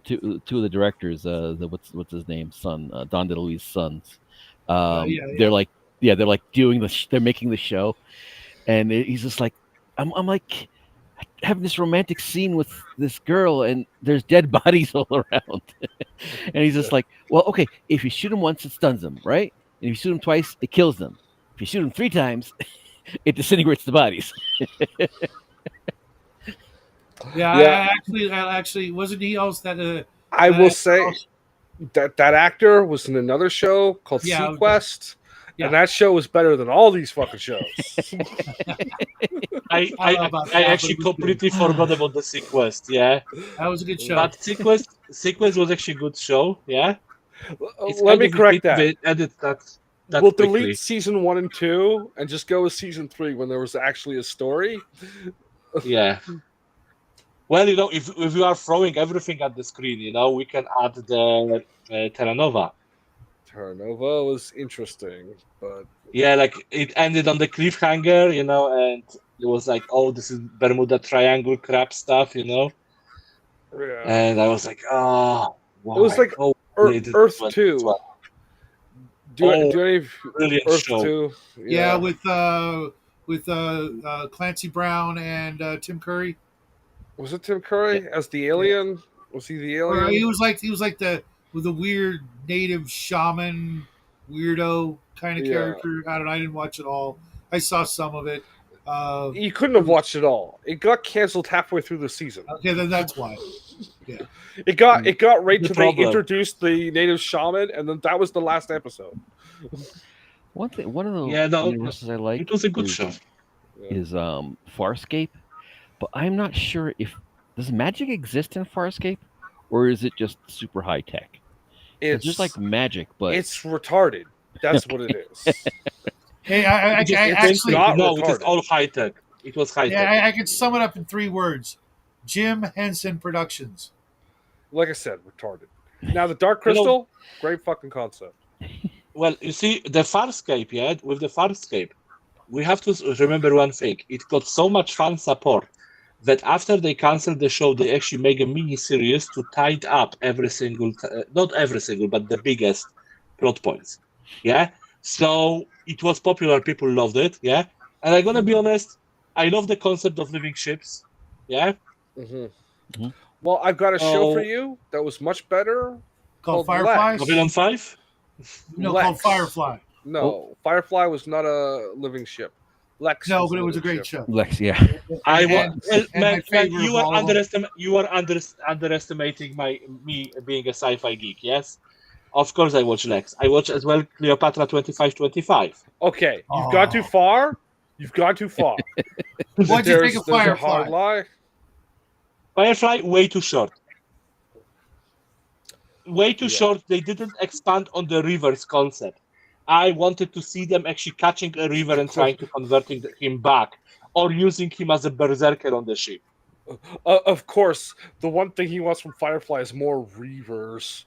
two of the directors, the what's his name, son, Don DeLuise's sons, Yeah. they're like they're like doing they're making the show, and he's just like I'm like having this romantic scene with this girl and there's dead bodies all around. And he's just like, well, okay, if you shoot him once, it stuns them, right? And if you shoot him twice, it kills them. If you shoot him 3 times, it disintegrates the bodies. Yeah. Actually, wasn't he also that? I will say that actor was in another show called Yeah, Sequest, yeah. and that show was better than all these fucking shows. I don't know about that, I but actually it was completely forgot about the Sequest. Yeah, That was a good show. but Sequest was actually a good show. Yeah, It's Let kind me of correct that. repetitive, edit that We'll quickly. delete season 1 and 2 and just go with season 3 when there was actually a story. Yeah. Well, if you are throwing everything at the screen, we can add the Terra Nova. Terra Nova was interesting, but Yeah, like it ended on the cliffhanger, and it was like, oh, this is Bermuda Triangle crap stuff, yeah. And I was like, oh, why? It was like oh, Earth 2. Do any of brilliant Earth show. 2? Yeah, with Clancy Brown and Tim Curry. Was it Tim Curry as the alien? Was he the Or alien? he was like the weird native shaman weirdo kind of Yeah. character. I don't know. I didn't watch it all. I saw some of it. You couldn't have watched it all. It got canceled halfway through the season. Okay, then that's why. It got right The to they problem. introduced the native shaman, and then that was the last episode. One of the Yeah, no, universes I like It was a good is, show. is Farscape, but I'm not sure if does magic exist in Farscape, or is it just super high tech? 'Cause It's there's like magic, but it's retarded. That's what it is. Hey, I actually, not No, it is retarded. all high tech. It was high tech. yeah, I could sum it up in 3 words: Jim Henson Productions. Like I said, retarded. Now the Dark Crystal, great fucking concept. Well, you see, the Farscape, with the Farscape, we have to remember one thing. It got so much fan support that after they canceled the show, they actually make a mini-series to tie up every single, not every single, but the biggest plot points. Yeah? So it was popular. People loved it. Yeah? And I'm going to be honest, I love the concept of living ships. Yeah? Mm-hmm. Well, I've got a show Oh. for you that was much better. Called Lex. Firefly? Babylon 5? No, Lex. called Firefly. No, Firefly was not a living ship. Lex. No, was but it a was a living great ship. show. Lex. Yeah, I And- was and my man, favorite you of are all of them. underestimating me being a sci-fi geek. Yes, of course I watch Lex. I watch as well Cleopatra 2525. Okay, you've gone too far. You've gone too far. What'd you think of There's a hard Firefly? lie. Firefly way too short. Way too Yeah. short. They didn't expand on the rivers concept. I wanted to see them actually catching a river and trying to converting him back, or using him as a berserker on the ship. Of course, the one thing he wants from Firefly is more reavers.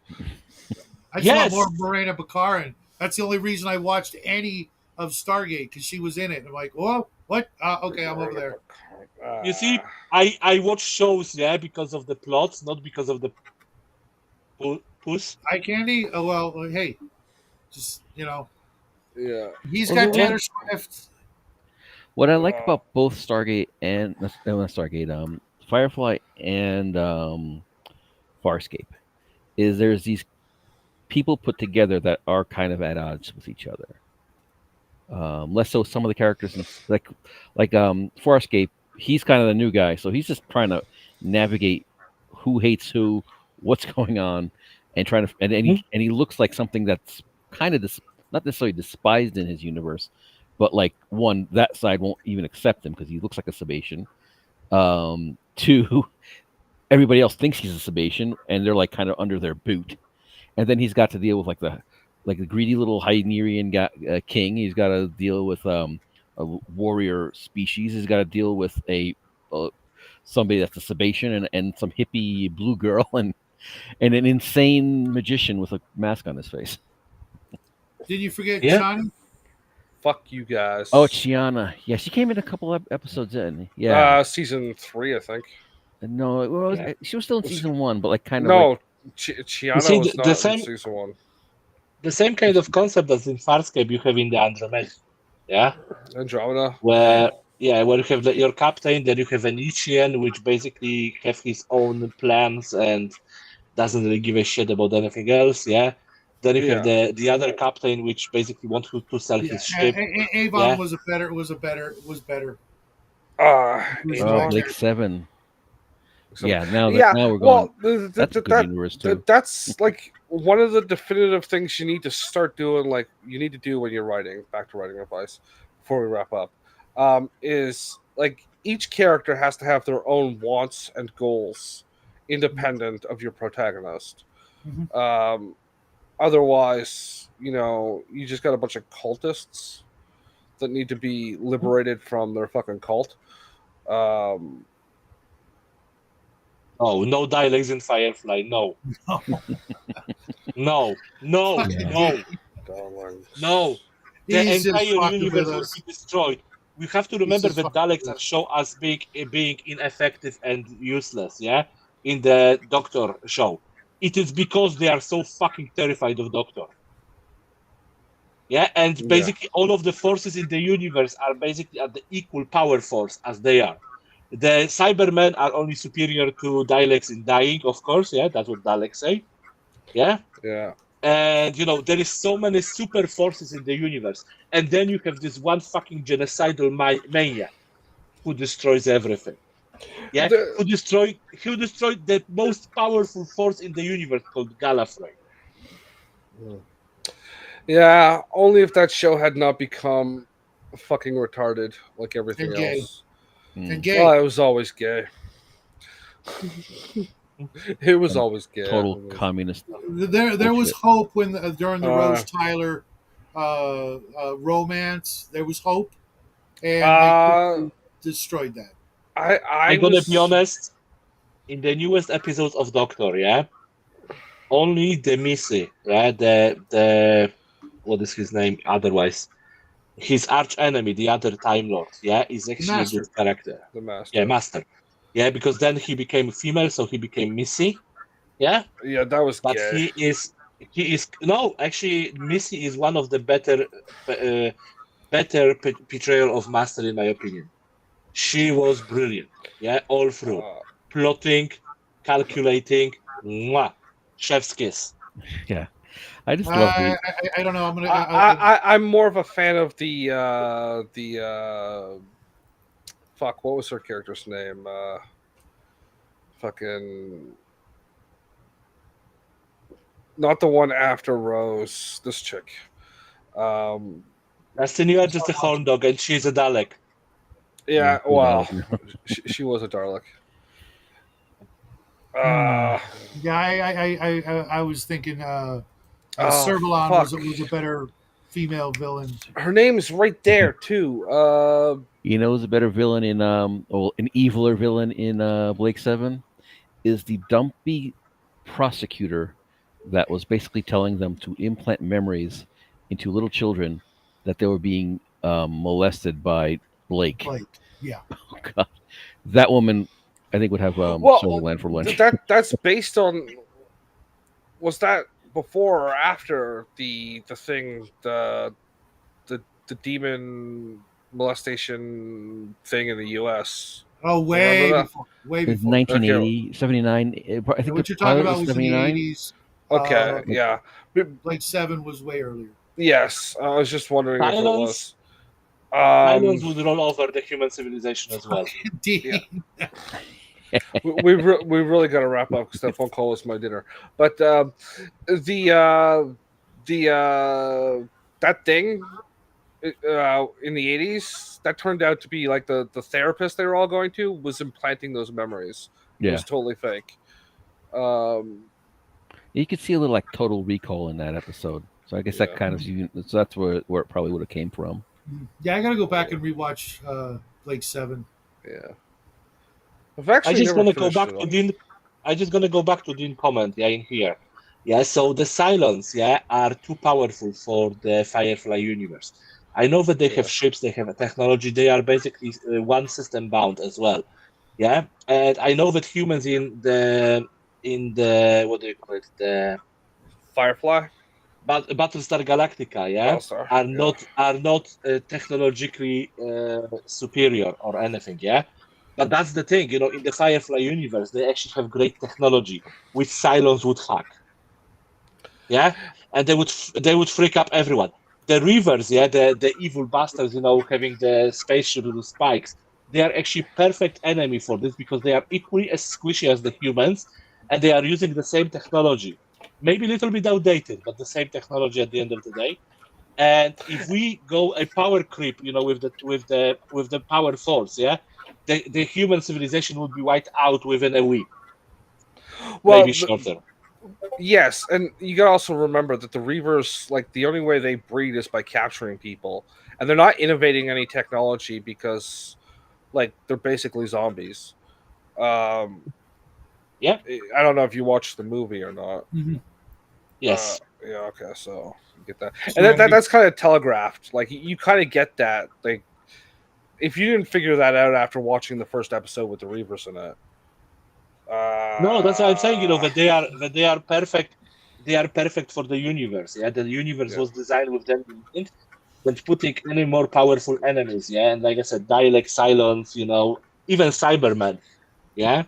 I just Yes. want more Morena Baccarin. That's the only reason I watched any of Stargate, because she was in it. I'm like, oh, what? Okay, I'm over there. You see, I watch shows because of the plots, not because of the puss. Eye candy? Oh, well, hey, just, Yeah. He's Well, got the Taylor one- Swift. What I like Wow. about both Stargate and not Stargate, Firefly and Farscape, is there's these people put together that are kind of at odds with each other. Less so some of the characters like Farscape, he's kind of the new guy, so he's just trying to navigate who hates who, what's going on, and trying to and he looks like something that's kind of not necessarily despised in his universe, but like one that side won't even accept him because he looks like a Sabatian. Two, everybody else thinks he's a Sabatian, and they're like kind of under their boot. And then he's got to deal with like the greedy little Hynerian king. He's got to deal with a warrior species. He's got to deal with somebody that's a Sabatian and some hippie blue girl and an insane magician with a mask on his face. Did you forget Yeah. Chani? Fuck you guys. Oh, Chiana. Yeah, she came in a couple of episodes in. Yeah. Season 3, I think. No, Yeah. she was still in season 1, but like kind of No, like, Chiana see, was the not in same- season 1. The same kind of concept as in Farscape you have in the Andromeda. Yeah. Andromeda. Where you have your captain, then you have an Ichian, which basically have his own plans and doesn't really give a shit about anything else. Yeah. Then you have the other captain, which basically wants to sell Yeah, his ship. Avon Yeah. was better. Who's Avon. Blake 7. So- Yeah, now yeah, now we're going. well, That's a good universe too. that's like one of the definitive things you need to start doing. Like you need to do when you're writing. Back to writing advice before we wrap up, is like each character has to have their own wants and goals, independent of your protagonist. Mhm. Otherwise, you just got a bunch of cultists that need to be liberated from their fucking cult. Oh, no dialects in Firefly. No. No. No. Fucking No. Darlings. No. The He's just entire fucking with universe will us. be destroyed. We have to remember just that fucking Daleks with are us. shown as being ineffective and useless, yeah? In the Doctor show. It is because they are so fucking terrified of Doctor. Yeah, and Yeah. basically all of the forces in the universe are basically at the equal power force as they are. The Cybermen are only superior to Daleks in dying, of course, yeah, that's what Daleks say. Yeah? Yeah. And there is so many super forces in the universe, and then you have this one fucking genocidal maniac who destroys everything. Yeah, who destroyed the most powerful force in the universe called Gallifrey. Yeah, only if that show had not become fucking retarded like everything And gay. else. And gay. Well, it was always gay. It was always gay. Total It was- communist. There was Bullshit. hope when during the Uh, Rose Tyler romance. There was hope, and Uh, they destroyed that. I'm I'm gonna be honest. In the newest episodes of Doctor, yeah, only the Missy, yeah, the what is his name? Otherwise, his arch enemy, the other Time Lord, yeah, is actually Master. a good character. The master. Yeah, Master. Yeah, because then he became female, so he became Missy. Yeah, Yeah, that was but gay. he is no, actually, Missy is one of the better portrayal of Master in my opinion. She was brilliant. Yeah, all through. Plotting, calculating, mwah, chef's kiss. I just love the I don't know. I'm gonna. I'm more of a fan of the fuck. What was her character's name? Fucking. Not the one after Rose. This chick. That's the new just a horn dog, and she's a Dalek. Yeah. Yeah, Well, Dalek. she was a Dalek. Yeah, I was thinking. Oh, Servalon fuck. was a better female villain. Her name is right there too. you know, who's a better villain in an eviler villain in Blake 7 is the dumpy prosecutor that was basically telling them to implant memories into little children that they were being molested by Blake. Like, yeah. Oh, God. That woman, I think, would have Well, Sutherland for lunch. that's based on. Was that before or after the thing demon molestation thing in the U.S. Oh, way Remember that? before. Way It's before. 1980, 79. I think What the you're talking pilot about was in the 79. 80s. Okay, yeah, Blade 7 was way earlier. yes. I was just wondering if it was. Silence would roll over the human civilization as well. Indeed. we really got to wrap up because that phone call was my dinner. But the that thing in the 80s that turned out to be like the therapist they were all going to was implanting those memories. It Yeah, was totally fake. you could see a little like Total Recall in that episode. So I guess that Yeah. kind of so that's where it probably would have came from. Yeah, I got to go back and rewatch Blade 7. Yeah. I've actually I just never gonna go finished back it to all. Dean. I just gonna go back to Dean comment. Yeah, in here. Yeah, so the Cylons, yeah, are too powerful for the Firefly universe. I know that they have ships, they have a technology. They are basically one system bound as well. Yeah, and I know that humans in the what do you call it, the Firefly? Battlestar Galactica, yeah, Battlestar, are not technologically superior or anything, yeah. But that's the thing, you know, in the Firefly universe, they actually have great technology, which Cylons would hack, yeah, and they would freak up everyone. The Reavers, yeah, the evil bastards, you know, having the spaceship with the spikes, they are actually perfect enemy for this because they are equally as squishy as the humans, and they are using the same technology. Maybe a little bit outdated, but the same technology at the end of the day. And if we go a power creep, you know, with the power force, yeah, the human civilization would be wiped out within a week, Well, maybe shorter. yes, and you gotta also remember that the Reavers, like the only way they breed is by capturing people, and they're not innovating any technology because, like, they're basically zombies. Yeah. I don't know if you watched the movie or not. Mhm. Yes. Yeah, okay, so you get that, So and that'd be- that's kind of telegraphed. Like you kind of get that. Like if you didn't figure that out after watching the first episode with the Reavers in it. No, that's what I'm saying. You know that they are perfect. They are perfect for the universe. Yeah, the universe Yeah. was designed with them in mind, but putting any more powerful enemies. Yeah, and like I said, Dalek, Cylons, you know, even Cybermen. Yeah,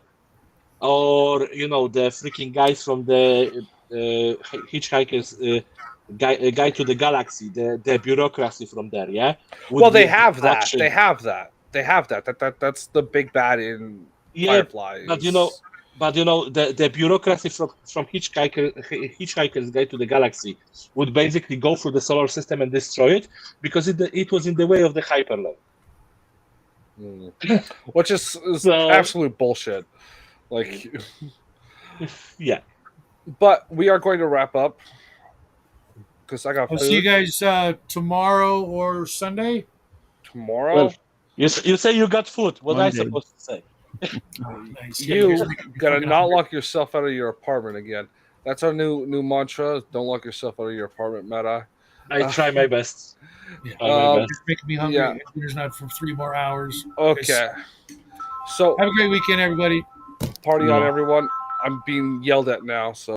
or you know the freaking guys from the Hitchhiker's guide to the Galaxy, the bureaucracy from there. Yeah, would Well, they be have that. watching. They have that. They have that. That's the big bad in Yeah, Firefly. but you know. But you know the bureaucracy from Hitchhiker's Guide to the Galaxy would basically go through the solar system and destroy it because it was in the way of the Hyperloop. Which is So- absolute bullshit. Like, Yeah. but we are going to wrap up because I got I'll food see you guys tomorrow or Sunday. tomorrow. Well, you say you got food. What am I Monday. supposed to say? Oh, nice. Yeah, You guys make me gotta fucking not hungry. lock yourself out of your apartment again. That's our new mantra. Don't lock yourself out of your apartment, Meta. I try my best. Yeah. Try my best. It's making me hungry. Yeah. Dinner's not for 3 more hours. Okay. So Have a great weekend, everybody. party on, Yeah. everyone. I'm being yelled at now, so.